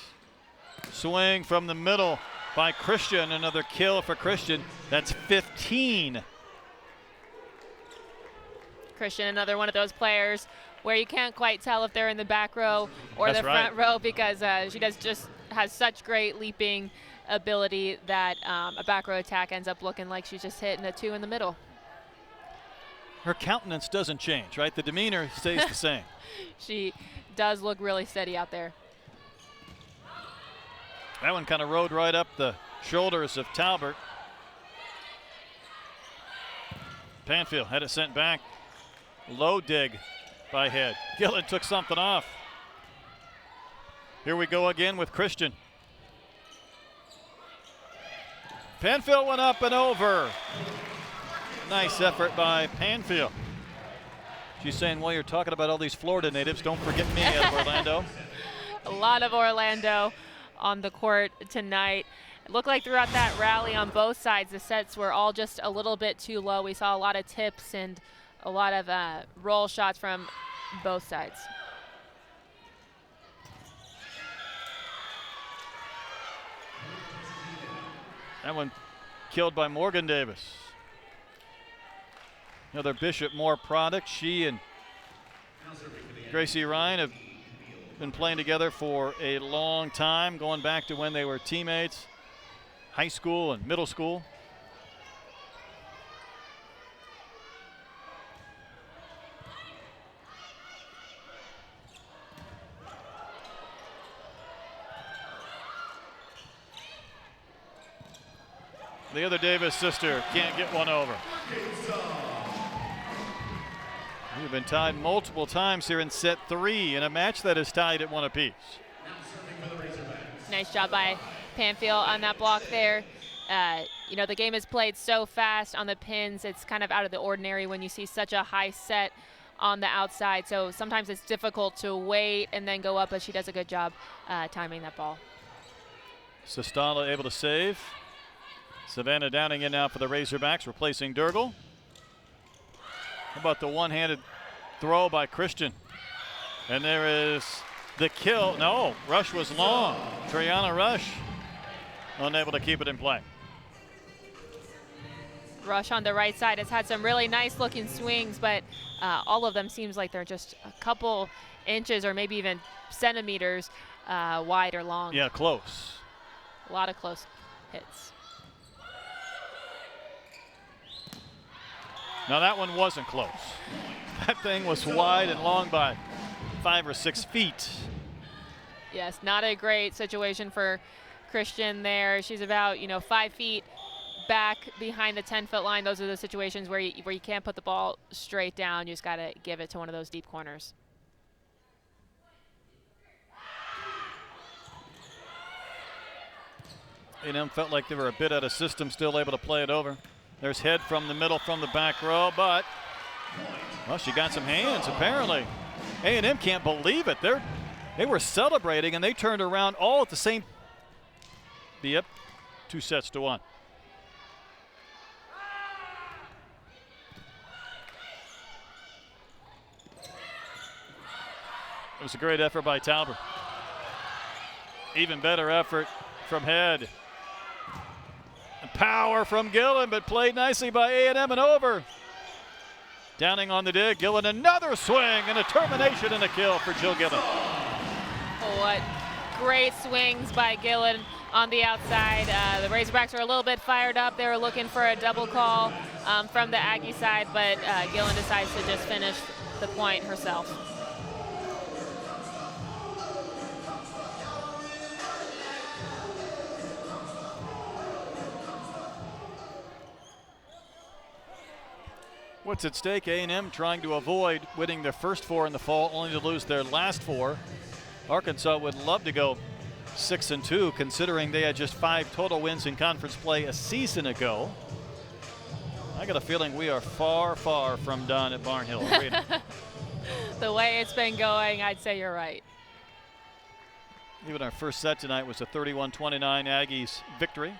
Swing from the middle by Christian. Another kill for Christian. That's 15. Christian, another one of those players where you can't quite tell if they're in the back row or That's the right. front row, because she just has such great leaping ability that a back row attack ends up looking like she's just hitting a 2 in the middle. Her countenance doesn't change, right? The demeanor stays the same. She does look really steady out there. That one kind of rode right up the shoulders of Talbert. Panfield had it sent back. Low dig by Head. Gillen took something off. Here we go again with Christian. Panfield went up and over. Nice effort by Panfield. She's saying, well, you're talking about all these Florida natives, don't forget me out of Orlando. A lot of Orlando on the court tonight. It looked like throughout that rally on both sides, the sets were all just a little bit too low. We saw a lot of tips and a lot of roll shots from both sides. That one killed by Morgan Davis. Another Bishop Moore product. She and Gracie Ryan have been playing together for a long time, going back to when they were teammates, high school and middle school. The other Davis sister can't get one over. We've been tied multiple times here in set 3 in a match that is tied at 1 apiece. Nice job by Panfield on that block there. You know, the game is played so fast on the pins. It's kind of out of the ordinary when you see such a high set on the outside. So sometimes it's difficult to wait and then go up, but she does a good job timing that ball. Sestala able to save. Savannah Downing in now for the Razorbacks, replacing Durgal. How about the one-handed throw by Christian? And there is the kill. No, Rush was long. Triana Rush unable to keep it in play. Rush on the right side has had some really nice looking swings, but all of them seems like they're just a couple inches or maybe even centimeters wide or long. Yeah, close. A lot of close hits. Now that one wasn't close. That thing was wide and long by 5 or 6 feet. Yes, not a great situation for Christian there. She's about, 5 feet back behind the 10-foot line. Those are the situations where you can't put the ball straight down. You just got to give it to one of those deep corners. A&M felt like they were a bit out of system, still able to play it over. There's Head from the middle from the back row, but, well, she got some hands, apparently. A&M can't believe it. They were celebrating, and they turned around all at the same. Yep, 2 sets to 1. It was a great effort by Talbert. Even better effort from Head. Power from Gillen, but played nicely by A&M and over. Downing on the dig. Gillen another swing and a termination and a kill for Jill Gillen. What great swings by Gillen on the outside. The Razorbacks are a little bit fired up. They were looking for a double call from the Aggie side, but Gillen decides to just finish the point herself. What's at stake? A&M trying to avoid winning their first 4 in the fall, only to lose their last 4. Arkansas would love to go 6-2, considering they had just 5 total wins in conference play a season ago. I got a feeling we are far, far from done at Barnhill Arena. The way it's been going, I'd say you're right. Even our first set tonight was a 31-29 Aggies victory.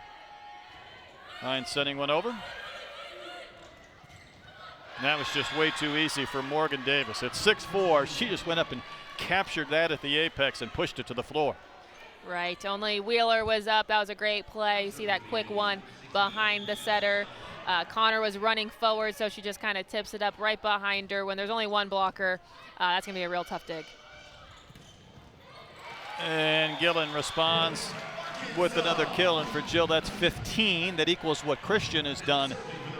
Ryan sending one over. And that was just way too easy for Morgan Davis. At 6'4", she just went up and captured that at the apex and pushed it to the floor. Right, only Wheeler was up. That was a great play. You see that quick one behind the setter. Connor was running forward, so she just kind of tips it up right behind her. When there's only one blocker, that's going to be a real tough dig. And Gillen responds with another kill, and for Jill, that's 15. That equals what Christian has done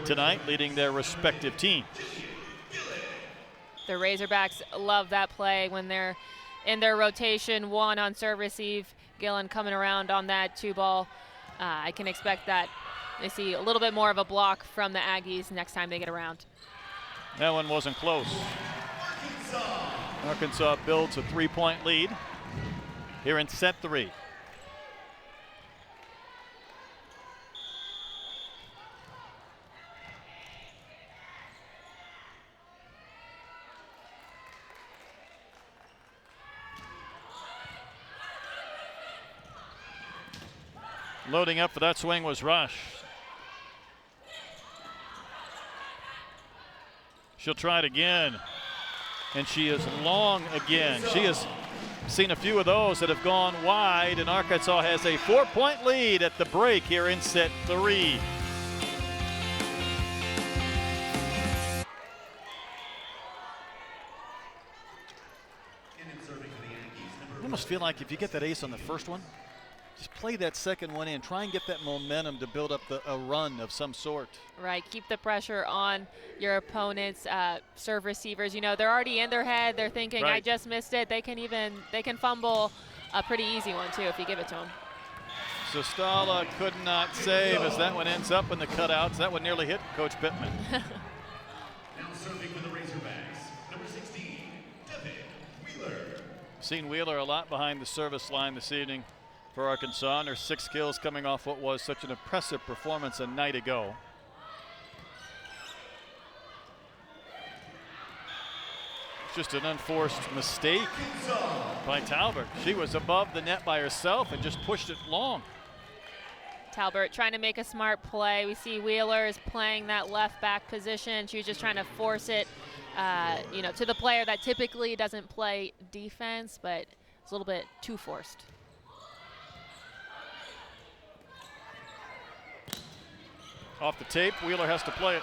tonight, leading their respective teams. The Razorbacks love that play when they're in their rotation, one on serve receive. Gillen coming around on that 2-ball. I can expect that they see a little bit more of a block from the Aggies next time they get around. That one wasn't close. Arkansas builds a 3-point lead here in set 3. Loading up for that swing was Rush. She'll try it again, and she is long again. She has seen a few of those that have gone wide, and Arkansas has a 4-point lead at the break here in set 3. I almost feel like if you get that ace on the first one, just play that second one in. Try and get that momentum to build up a run of some sort. Right, keep the pressure on your opponent's serve receivers. You know, they're already in their head. They're thinking, right. I just missed it. They can fumble a pretty easy one too if you give it to them. Zostala could not save as that one ends up in the cutouts. That one nearly hit Coach Pittman. Now serving for the Razorbacks, number 16, Devin Wheeler. Seen Wheeler a lot behind the service line this evening for Arkansas, and her 6 kills coming off what was such an impressive performance a night ago. Just an unforced mistake by Talbert. She was above the net by herself and just pushed it long. Talbert trying to make a smart play. We see Wheeler is playing that left back position. She was just trying to force it, you know, to the player that typically doesn't play defense, but it's a little bit too forced. Off the tape, Wheeler has to play it.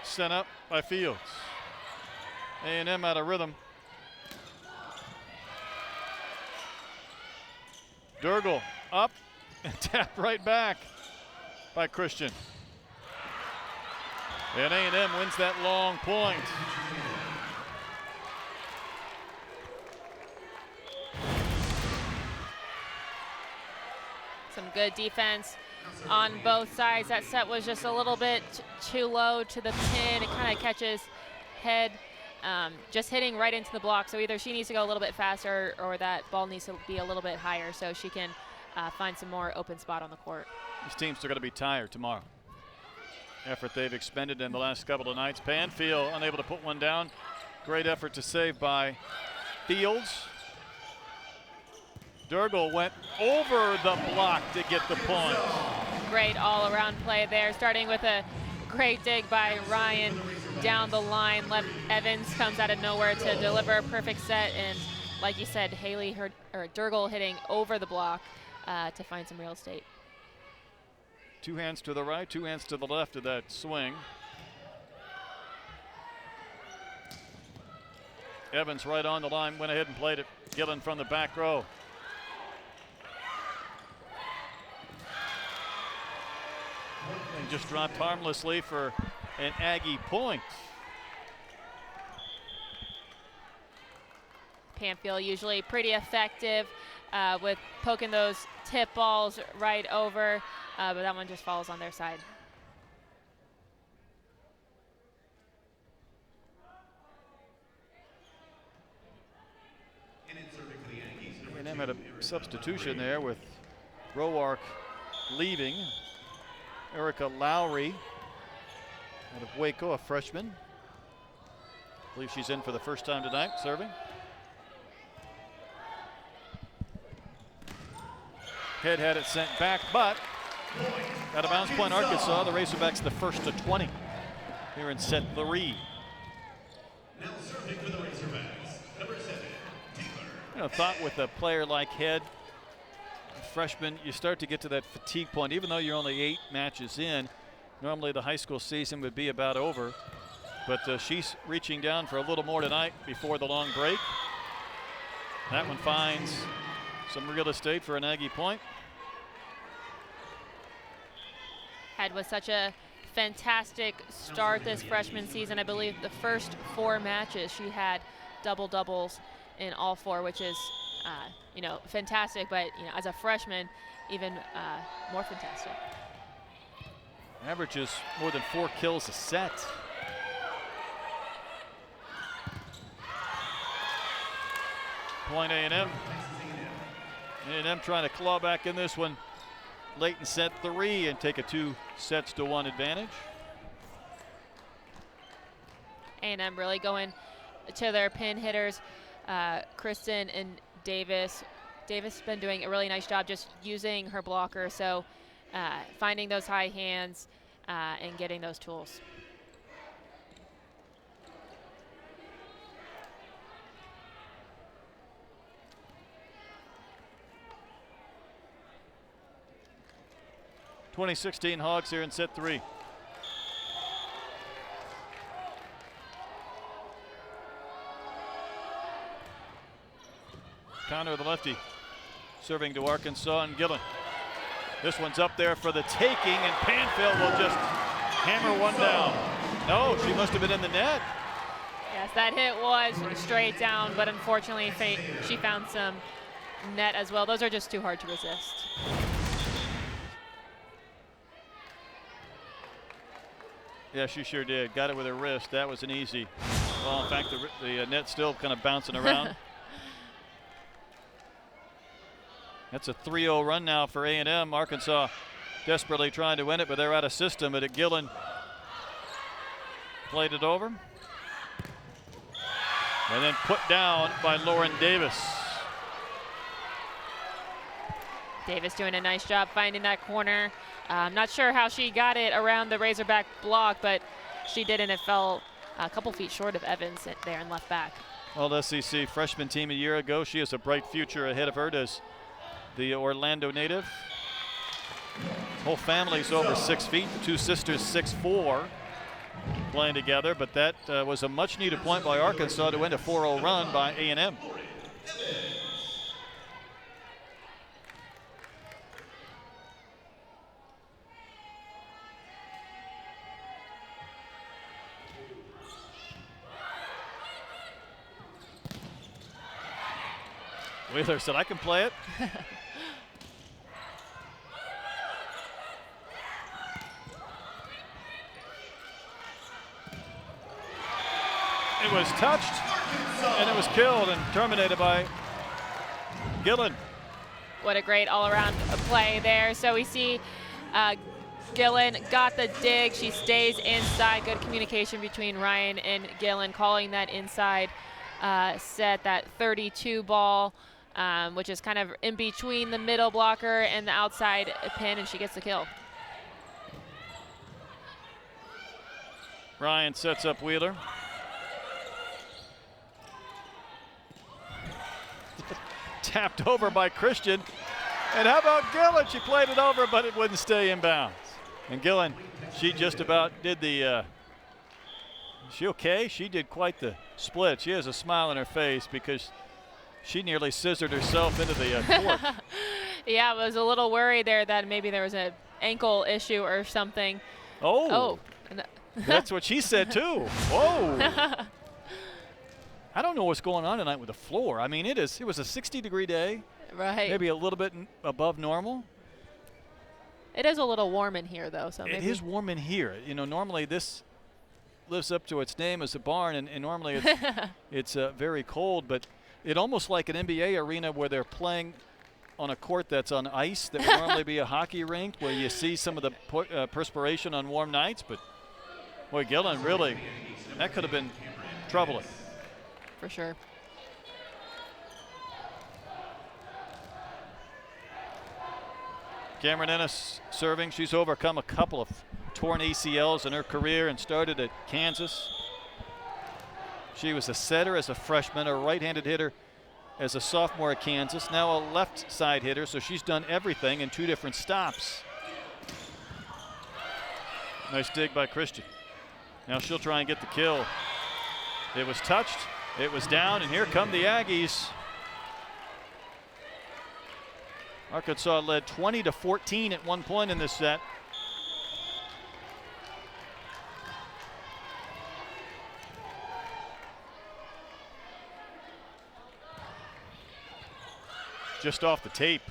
Sent up by Fields. A&M out of rhythm. Durgle up and tapped right back by Christian. And A&M wins that long point. Some good defense on both sides. That set was just a little bit too low to the pin. It kind of catches head, just hitting right into the block. So either she needs to go a little bit faster or that ball needs to be a little bit higher so she can find some more open spot on the court. These teams are going to be tired tomorrow. Effort they've expended in the last couple of nights. Panfield unable to put one down. Great effort to save by Fields. Durgle went over the block to get the point. Great all-around play there, starting with a great dig by Ryan down the line. Evans comes out of nowhere to deliver a perfect set, and like you said, Durgle hitting over the block to find some real estate. 2 hands to the right, 2 hands to the left of that swing. Evans right on the line, went ahead and played it. Gillen from the back row. And just dropped harmlessly for an Aggie point. Panfield usually pretty effective with poking those tip balls right over, but that one just falls on their side. A&M had a substitution there with Roark leaving. Erica Lowry out of Waco, a freshman. I believe she's in for the first time tonight, serving. Head had it sent back, but out of bounds point Arkansas. The Razorbacks the first to 20 here in set 3. Now serving for the Razorbacks, number 7, Taylor. You know, thought with a player like Head, freshman, you start to get to that fatigue point. Even though you're only 8 matches in, normally the high school season would be about over. But she's reaching down for a little more tonight before the long break. That one finds some real estate for an Aggie point. Head was such a fantastic start this freshman season. I believe the first 4 matches she had double-doubles in all 4, which is, you know, fantastic. But, you know, as a freshman, even more fantastic. Averages more than 4 kills a set. Point A&M. A&M trying to claw back in this one late in set 3 and take a 2-1 advantage. A&M really going to their pin hitters, Kristen and Davis. Davis has been doing a really nice job just using her blocker, so finding those high hands and getting those tools. '16 Hogs here in set 3. Counter the lefty, serving to Arkansas and Gillen. This one's up there for the taking, and Panfield will just hammer one down. No, she must have been in the net. Yes, that hit was straight down, but unfortunately she found some net as well. Those are just too hard to resist. Yeah, she sure did. Got it with her wrist. That was an easy. Well, in fact, the net's still kind of bouncing around. That's a 3-0 run now for A&M. Arkansas desperately trying to win it, but they're out of system. But Gillen played it over. And then put down by Lauren Davis. Davis doing a nice job finding that corner. I'm not sure how she got it around the Razorback block, but she did, and it fell a couple feet short of Evans there in left back. Well, SEC freshman team a year ago. She has a bright future ahead of her, does the Orlando native. Whole family's over 6 feet. The 2 sisters 6'4", playing together, but that was a much needed point by Arkansas to win a 4-0 run by A&M. Wheeler said, I can play it. It was touched, and it was killed and terminated by Gillen. What a great all-around play there. So we see Gillen got the dig. She stays inside. Good communication between Ryan and Gillen, calling that inside set, that 32 ball. Which is kind of in between the middle blocker and the outside pin, and she gets the kill. Ryan sets up Wheeler. Tapped over by Christian. And how about Gillen? She played it over, but it wouldn't stay in bounds. And Gillen, she just about did the, is she okay? She did quite the split. She has a smile on her face because she nearly scissored herself into the court. Yeah, I was a little worried there that maybe there was an ankle issue or something. Oh. That's what she said too. Whoa. I don't know what's going on tonight with the floor. I mean, it was a 60-degree day. Right. Maybe a little bit above normal. It is a little warm in here, though. So it is warm in here. You know, normally this lives up to its name as a barn, and normally it's very cold, but it almost like an NBA arena where they're playing on a court that's on ice that would normally be a hockey rink where you see some of the perspiration on warm nights. But, boy, Gillen really, that could have been troubling. For sure. Cameron Ennis serving. She's overcome a couple of torn ACLs in her career and started at Kansas. She was a setter as a freshman, a right-handed hitter as a sophomore at Kansas, now a left side hitter, so she's done everything in 2 different stops. Nice dig by Christian. Now she'll try and get the kill. It was touched, it was down, and here come the Aggies. Arkansas led 20-14 at one point in this set. Just off the tape.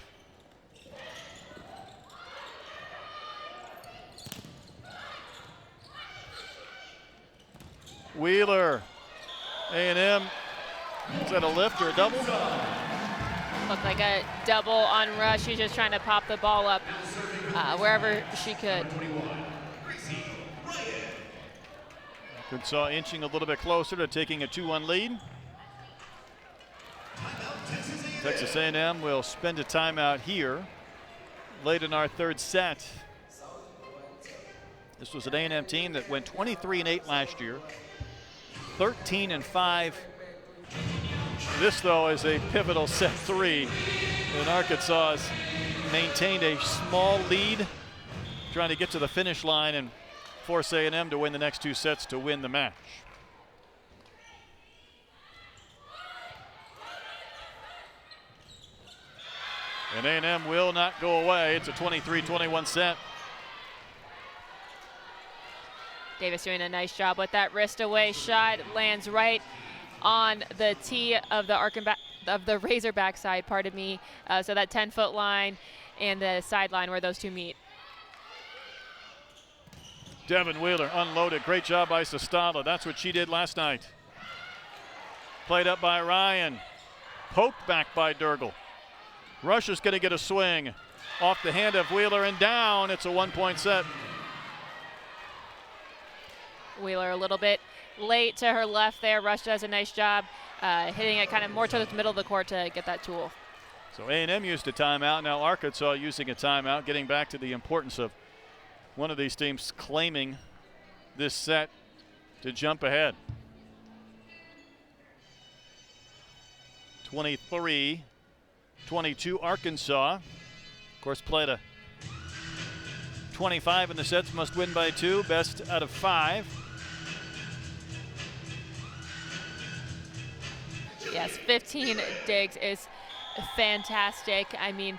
Wheeler, A&M, is that a lift or a double? Looked like a double on rush. She's just trying to pop the ball up wherever she could. Arkansas inching a little bit closer to taking a 2-1 lead. Texas A&M will spend a timeout here late in our 3rd set. This was an A&M team that went 23-8 last year, 13-5. This, though, is a pivotal set 3, and Arkansas has maintained a small lead, trying to get to the finish line and force A&M to win the next 2 sets to win the match. And A&M will not go away. It's a 23-21 set. Davis doing a nice job with that wrist away shot. Lands right on the tee of the Razorback side, pardon me. So that 10-foot line and the sideline where those two meet. Devin Wheeler unloaded. Great job by Sestala. That's what she did last night. Played up by Ryan. Poked back by Durgel. Rush is going to get a swing off the hand of Wheeler and down. It's a 1-point set. Wheeler a little bit late to her left there. Rush does a nice job hitting it kind of more to the middle of the court to get that tool. So A&M used a timeout. Now Arkansas using a timeout, getting back to the importance of one of these teams claiming this set to jump ahead. 23-22 Arkansas. Of course, played a 25 in the sets, must win by 2, best out of 5. Yes, 15 digs is fantastic. I mean,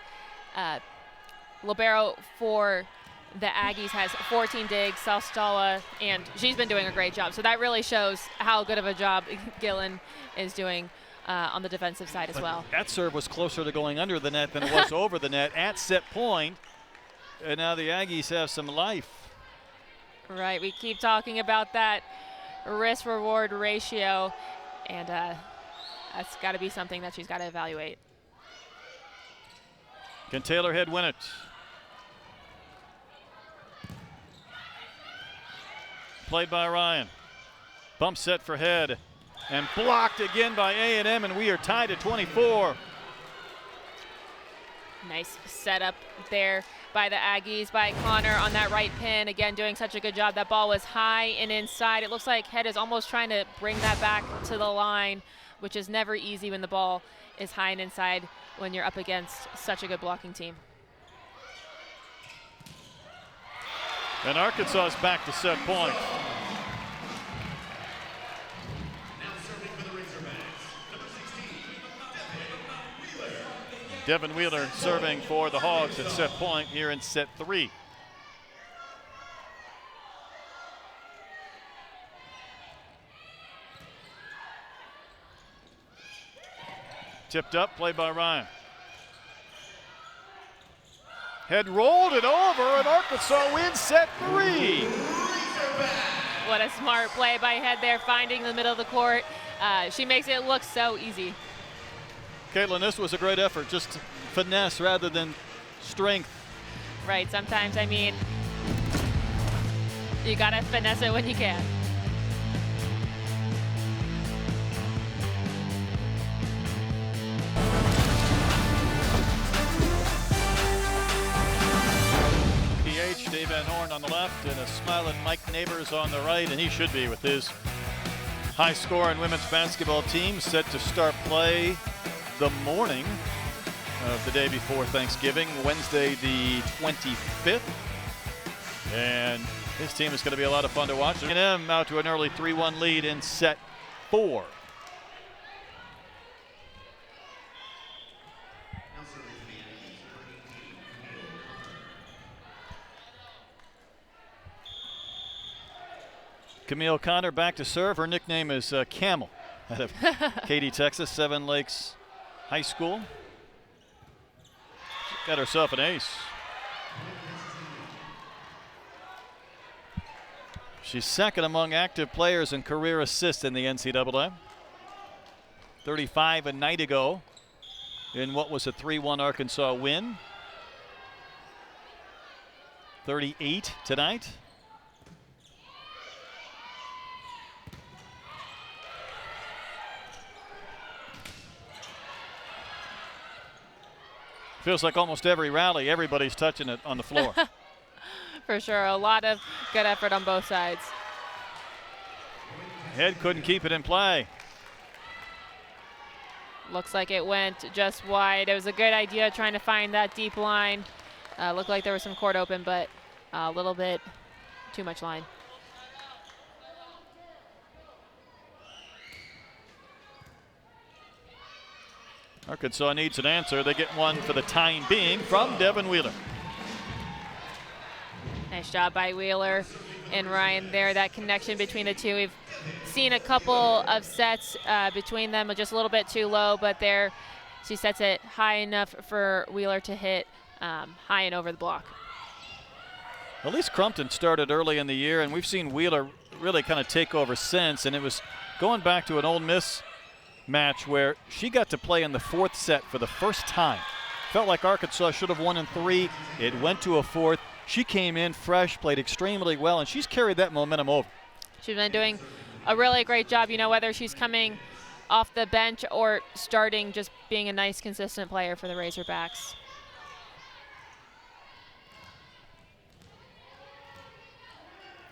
libero for the Aggies has 14 digs, Sestala, and she's been doing a great job. So that really shows how good of a job Gillen is doing on the defensive side as well. That serve was closer to going under the net than it was over the net at set point. And now the Aggies have some life. Right, we keep talking about that risk-reward ratio, and that's got to be something that she's got to evaluate. Can Taylor Head win it? Played by Ryan. Bump set for Head. And blocked again by A&M, and we are tied at 24. Nice setup there by the Aggies, by Connor on that right pin. Again, doing such a good job. That ball was high and inside. It looks like Head is almost trying to bring that back to the line, which is never easy when the ball is high and inside when you're up against such a good blocking team. And Arkansas is back to set point. Devin Wheeler serving for the Hogs at set point here in set 3. Tipped up, played by Ryan. Head rolled it over, and Arkansas wins set 3. What a smart play by Head there, finding the middle of the court. She makes it look so easy. Caitlin, this was a great effort, just finesse rather than strength. Right, sometimes, I mean, you gotta finesse it when you can. Dave Van Horn on the left and a smiling Mike Neighbors on the right, and he should be with his high-scoring women's basketball team set to start play the morning of the day before Thanksgiving, Wednesday the 25th. And this team is going to be a lot of fun to watch. A&M out to an early 3-1 lead in set 4. Camille Connor back to serve. Her nickname is Camel out of Katy, Texas, Seven Lakes High School. She got herself an ace. She's second among active players in career assists in the NCAA. 35 a night ago in what was a 3-1 Arkansas win. 38 tonight. Feels like almost every rally, everybody's touching it on the floor. For sure, a lot of good effort on both sides. Head couldn't keep it in play. Looks like it went just wide. It was a good idea trying to find that deep line. Looked like there was some court open, but a little bit too much line. Arkansas needs an answer. They get one for the time being from Devin Wheeler. Nice job by Wheeler and Ryan there. That connection between the two. We've seen a couple of sets between them, just a little bit too low, but there she sets it high enough for Wheeler to hit high and over the block. Elise Crumpton started early in the year, and we've seen Wheeler really kind of take over since, and it was going back to an Ole Miss match where she got to play in the 4th set for the first time. Felt like Arkansas should have won in 3. It went to a 4th. She came in fresh, played extremely well, and she's carried that momentum over. She's been doing a really great job, you know, whether she's coming off the bench or starting, just being a nice, consistent player for the Razorbacks.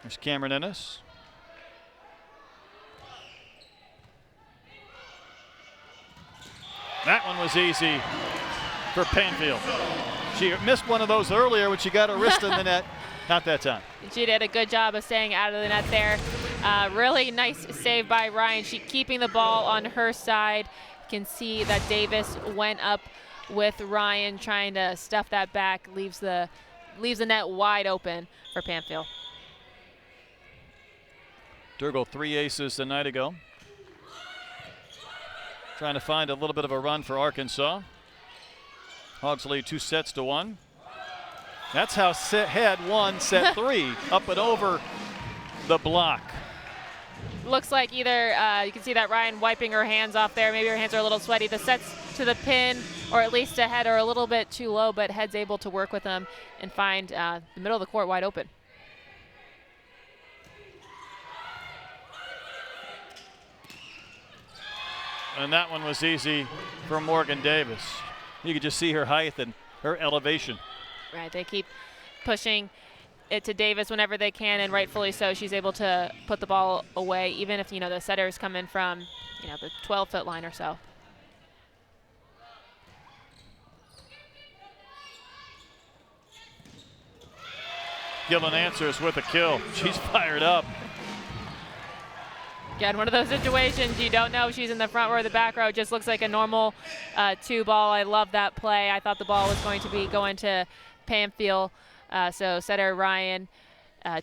There's Cameron Ennis. That one was easy for Panfield. She missed one of those earlier when she got her wrist in the net. Not that time. She did a good job of staying out of the net there. Really nice save by Ryan. She keeping the ball on her side. You can see that Davis went up with Ryan trying to stuff that back. Leaves the net wide open for Panfield. Durgle 3 aces the night ago. Trying to find a little bit of a run for Arkansas. Hogs lead 2-1. That's how Head won set 3, up and over the block. Looks like either, you can see that Ryan wiping her hands off there. Maybe her hands are a little sweaty. The sets to the pin, or at least to Head, are a little bit too low, but Head's able to work with them and find the middle of the court wide open. And that one was easy for Morgan Davis. You could just see her height and her elevation. Right, they keep pushing it to Davis whenever they can, and rightfully so. She's able to put the ball away, even if, you know, the setters come in from, you know, the 12-foot line or so. Gillen answers with a kill. She's fired up. Again, one of those situations you don't know if she's in the front row or the back row. It just looks like a normal 2-ball. I love that play. I thought the ball was going to be going to Panfield. So setter Ryan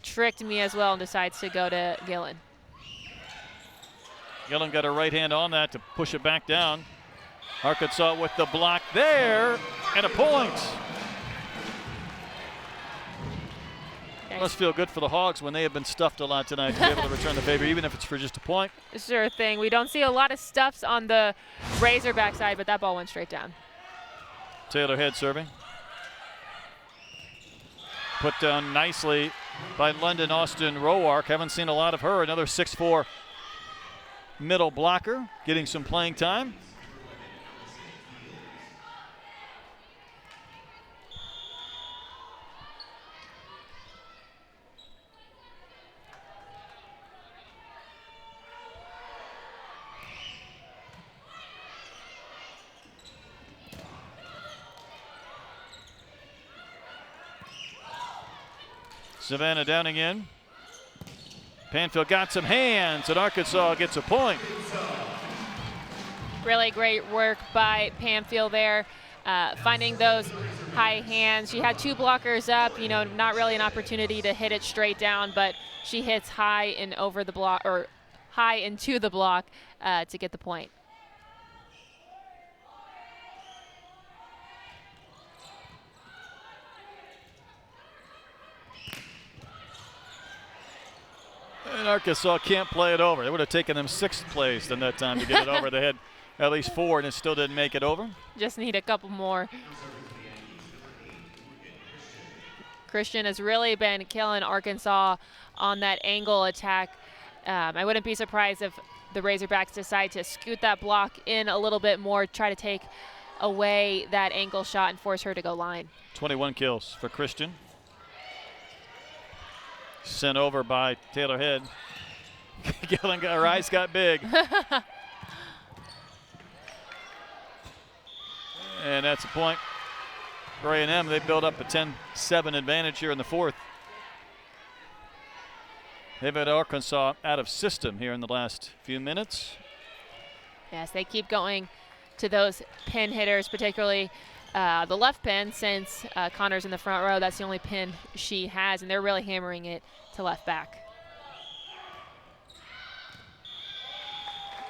tricked me as well and decides to go to Gillen. Gillen got her right hand on that to push it back down. Arkansas with the block there and a point. Must feel good for the Hogs when they have been stuffed a lot tonight to be able to return the favor, even if it's for just a point. Sure thing. We don't see a lot of stuffs on the Razorback side, but that ball went straight down. Taylor Head serving. Put down nicely by London Austin Roark. Haven't seen a lot of her. Another 6'4" middle blocker, getting some playing time. Savannah Downing in. Panfield got some hands, and Arkansas gets a point. Really great work by Panfield there, finding those high hands. She had 2 blockers up, you know, not really an opportunity to hit it straight down, but she hits high and over the block, or high into the block to get the point. And Arkansas can't play it over. It would have taken them 6th place in that time to get it over. They had at least 4 and it still didn't make it over. Just need a couple more. Christian has really been killing Arkansas on that angle attack. I wouldn't be surprised if the Razorbacks decide to scoot that block in a little bit more, try to take away that angle shot and force her to go line. 21 kills for Christian. Sent over by Taylor Head. Gillen, her eyes got big. And that's a point for A&M. They build up a 10-7 advantage here in the 4th. They've had Arkansas out of system here in the last few minutes. Yes, they keep going to those pin hitters, particularly the left pin, since Connor's in the front row. That's the only pin she has, and they're really hammering it to left back.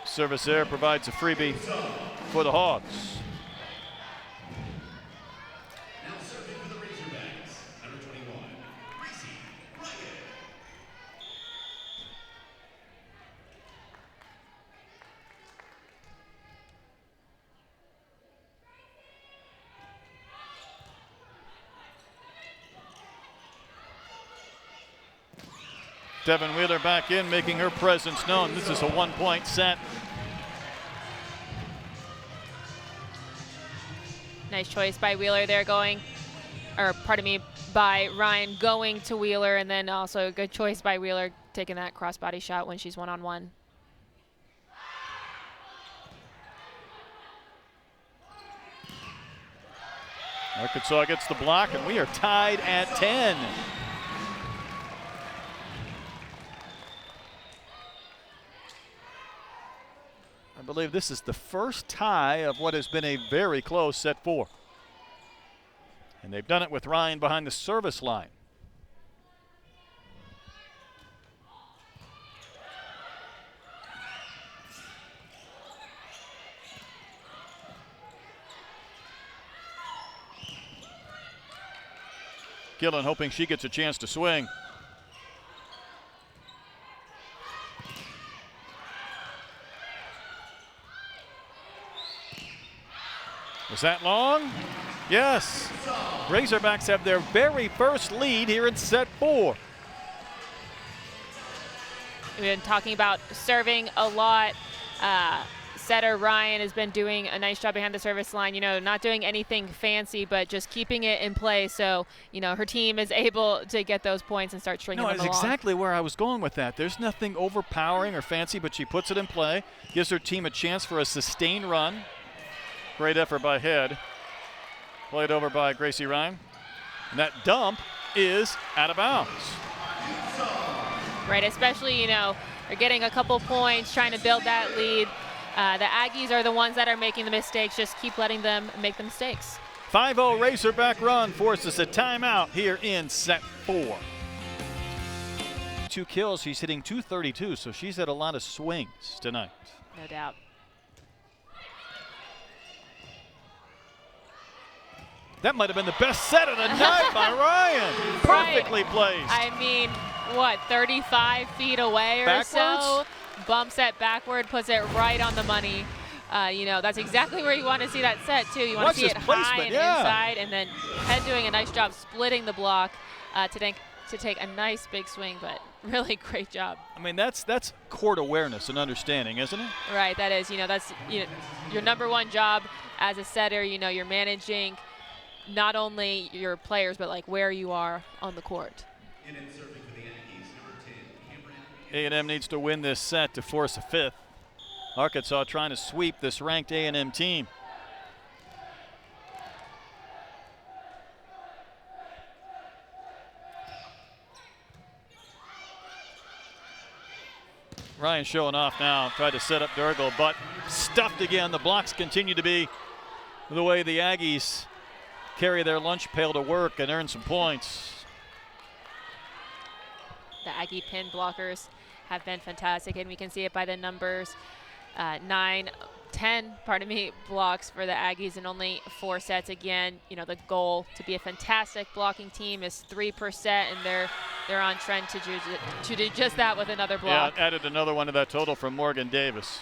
Service there provides a freebie for the Hogs. Now serving for the Razorbacks, number 21, Gracie Ryan. Devin Wheeler back in, making her presence known. This is a 1-point set. Nice choice by Wheeler there by Ryan going to Wheeler, and then also a good choice by Wheeler taking that crossbody shot when she's one-on-one. Arkansas gets the block, and we are tied at 10. I believe this is the first tie of what has been a very close set 4. And they've done it with Ryan behind the service line. Gillen hoping she gets a chance to swing. Was that long? Yes. Razorbacks have their very first lead here in set 4. We've been talking about serving a lot. Setter Ryan has been doing a nice job behind the service line, you know, not doing anything fancy, but just keeping it in play so, you know, her team is able to get those points and start stringing them along. No, that's exactly where I was going with that. There's nothing overpowering or fancy, but she puts it in play, gives her team a chance for a sustained run. Great effort by Head. Played over by Gracie Ryan. And that dump is out of bounds. Right, especially, you know, they're getting a couple points, trying to build that lead. The Aggies are the ones that are making the mistakes. Just keep letting them make the mistakes. 5-0 Razorback run forces a timeout here in set 4. 2 kills, she's hitting .232, so she's had a lot of swings tonight. No doubt. That might have been the best set of the night by Ryan. Perfectly placed. I mean, what, 35 feet away or so? Bumps it backward, puts it right on the money. You know, that's exactly where you want to see that set, too. You want to see it high and inside, and then Head doing a nice job splitting the block to take a nice big swing, but really great job. I mean, that's court awareness and understanding, isn't it? Right, that is. You know, that's your number one job as a setter. You know, you're managing not only your players, but like where you are on the court. A&M needs to win this set to force a 5th. Arkansas trying to sweep this ranked A&M team. Ryan showing off now, tried to set up Durgle, but stuffed again. The blocks continue to be the way the Aggies carry their lunch pail to work and earn some points. The Aggie pin blockers have been fantastic, and we can see it by the numbers. 9, 10, blocks for the Aggies in only 4 sets. Again, you know, the goal to be a fantastic blocking team is 3%, and they're on trend to do just that with another block. Yeah, added another one to that total from Morgan Davis.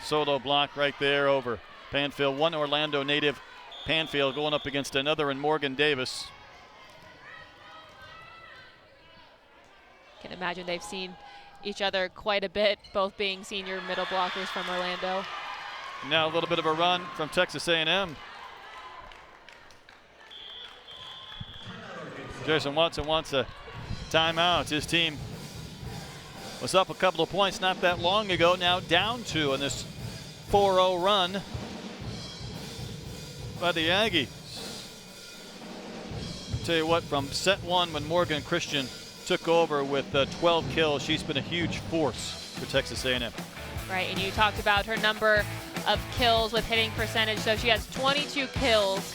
Solo block right there over Panfield. One Orlando native, Panfield, going up against another in Morgan Davis. Can imagine they've seen each other quite a bit, both being senior middle blockers from Orlando. Now a little bit of a run from Texas A&M. Jason Watson wants a timeout. His team was up a couple of points not that long ago, now down 2 in this 4-0 run by the Aggies. I'll tell you what, from set 1 when Morgan Christian took over with 12 kills, she's been a huge force for Texas A&M. Right, and you talked about her number of kills with hitting percentage. So she has 22 kills,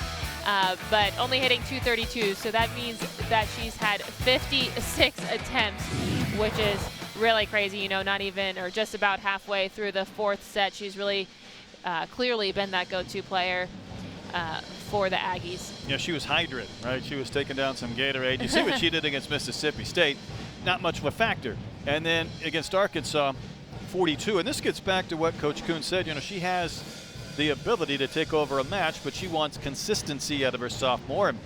but only hitting 232. So that means that she's had 56 attempts, which is really crazy. You know, not even or just about halfway through the 4th set, she's really clearly been that go-to player for the Aggies. Yeah, she was hydrated, right? She was taking down some Gatorade. You see what she did against Mississippi State. Not much of a factor. And then against Arkansas, 42. And this gets back to what Coach Kuhn said. You know, she has the ability to take over a match, but she wants consistency out of her sophomore. And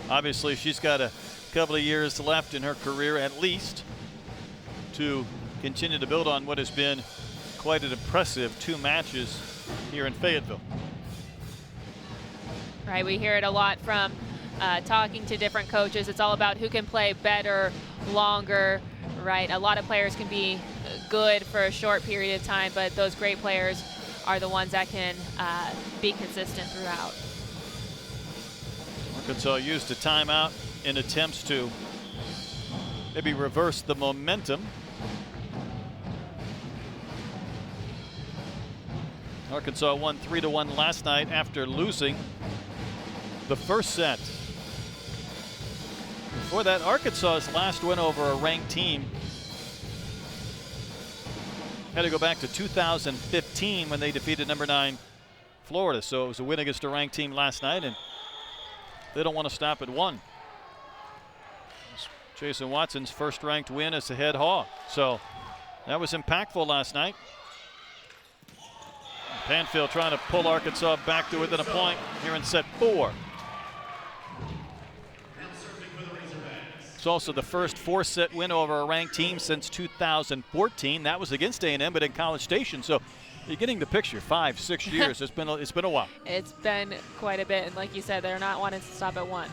obviously, she's got a couple of years left in her career at least to continue to build on what has been quite an impressive 2 matches here in Fayetteville. Right, we hear it a lot from talking to different coaches. It's all about who can play better, longer, right? A lot of players can be good for a short period of time, but those great players are the ones that can be consistent throughout. Arkansas used a timeout in attempts to maybe reverse the momentum. Arkansas won 3-1 last night after losing the first set. Before that, Arkansas's last win over a ranked team had to go back to 2015 when they defeated number 9 Florida. So it was a win against a ranked team last night, and they don't want to stop at 1. Jason Watson's first ranked win as the head Hawk. So that was impactful last night. Panfield trying to pull Arkansas back to within a point here in set 4. It's also the first 4-set win over a ranked team since 2014. That was against A&M, but in College Station. So you're getting the picture. 5-6 years. It's been a while. It's been quite a bit, and like you said, they're not wanting to stop at 1.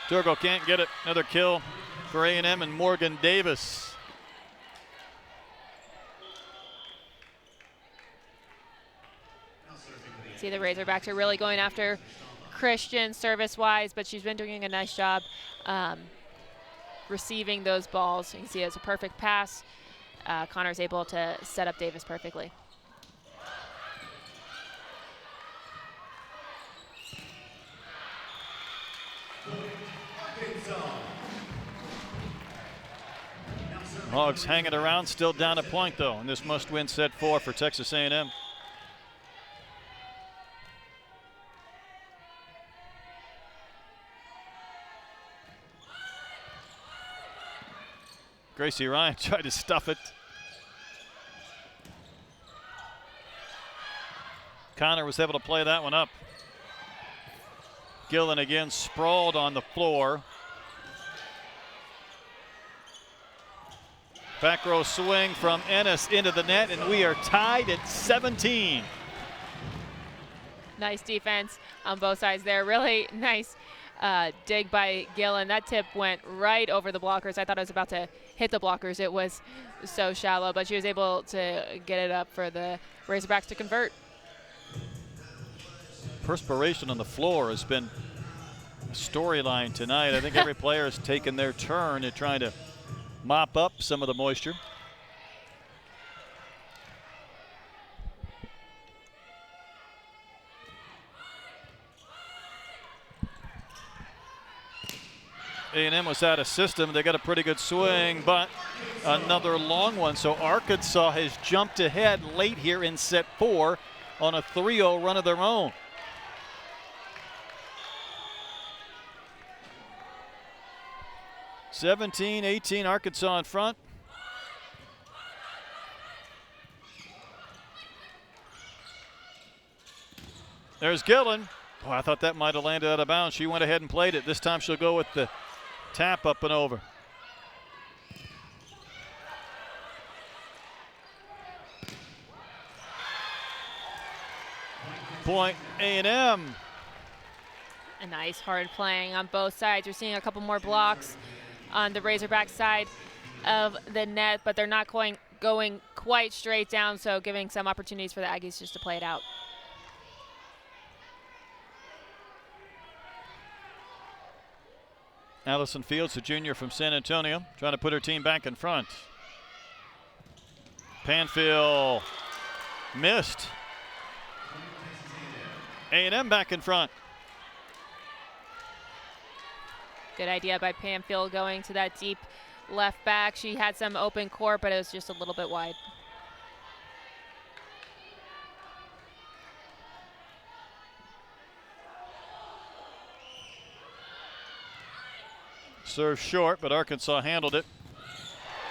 Durgle can't get it. Another kill for A&M and Morgan Davis. See, the Razorbacks are really going after Christian service-wise, but she's been doing a nice job receiving those balls. You can see it's a perfect pass. Connor's able to set up Davis perfectly. Hogs hanging around, still down a point though in this must-win set 4 for Texas A&M. Gracie Ryan tried to stuff it. Connor was able to play that one up. Gillen again sprawled on the floor. Back row swing from Ennis into the net, and we are tied at 17. Nice defense on both sides there. Really nice dig by Gillen. That tip went right over the blockers. I thought it was about to hit the blockers. It was so shallow, but she was able to get it up for the Razorbacks to convert. Perspiration on the floor has been a storyline tonight. I think every player has taken their turn at trying to mop up some of the moisture. A&M was out of system. They got a pretty good swing, but another long one. So Arkansas has jumped ahead late here in set 4 on a 3-0 run of their own. (17-18) Arkansas in front. There's Gillen. Oh, I thought that might have landed out of bounds. She went ahead and played it. This time she'll go with the tap up and over. Point A&M. A nice hard playing on both sides. You're seeing a couple more blocks on the Razorback side of the net, but they're not going quite straight down, so giving some opportunities for the Aggies just to play it out. Allison Fields, a junior from San Antonio, trying to put her team back in front. Panfield missed. A&M back in front. Good idea by Panfield going to that deep left back. She had some open court, but it was just a little bit wide. Serve short, but Arkansas handled it.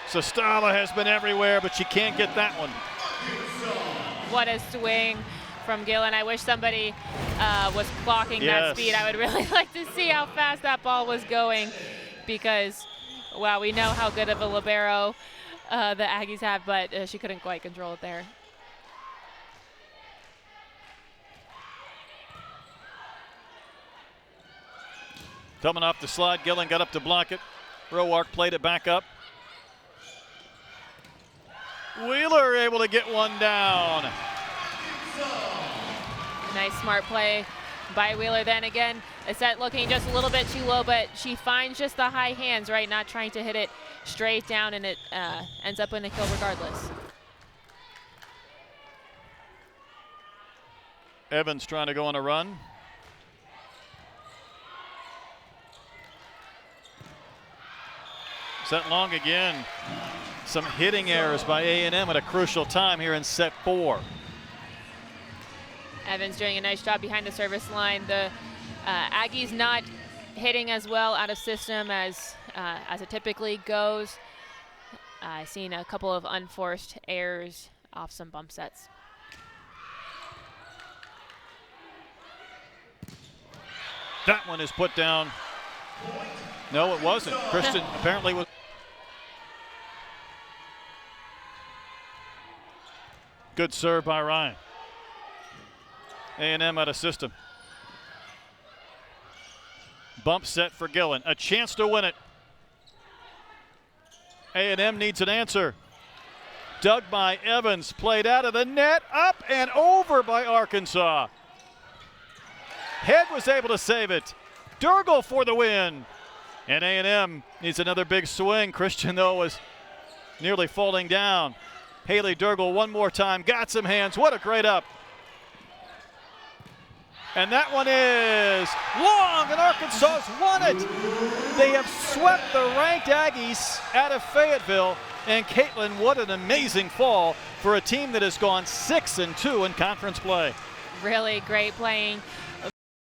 Sestala has been everywhere, but she can't get that one. What a swing from Gillen. I wish somebody was clocking that speed. I would really like to see how fast that ball was going, because, wow, we know how good of a libero the Aggies have, but she couldn't quite control it there. Coming off the slide, Gillen got up to block it. Roark played it back up. Wheeler able to get one down. Nice smart play by Wheeler. Then again, a set looking just a little bit too low, but she finds just the high hands, right? Not trying to hit it straight down, and it ends up in a kill regardless. Evans trying to go on a run. Set long again. Some hitting errors by A&M at a crucial time here in set 4. Evans doing a nice job behind the service line. The Aggies not hitting as well out of system as it typically goes. I've seen a couple of unforced errors off some bump sets. That one is put down. No, it wasn't. Christian apparently was. Good serve by Ryan. A&M out of system. Bump set for Gillen. A chance to win it. A&M needs an answer. Dug by Evans. Played out of the net. Up and over by Arkansas. Head was able to save it. Durgle for the win. And A&M needs another big swing. Christian, though, was nearly falling down. Haley Durgle one more time. Got some hands. What a great up. And that one is long, and Arkansas's won it. They have swept the ranked Aggies out of Fayetteville. And Caitlin, what an amazing fall for a team that has gone 6-2 in conference play. Really great playing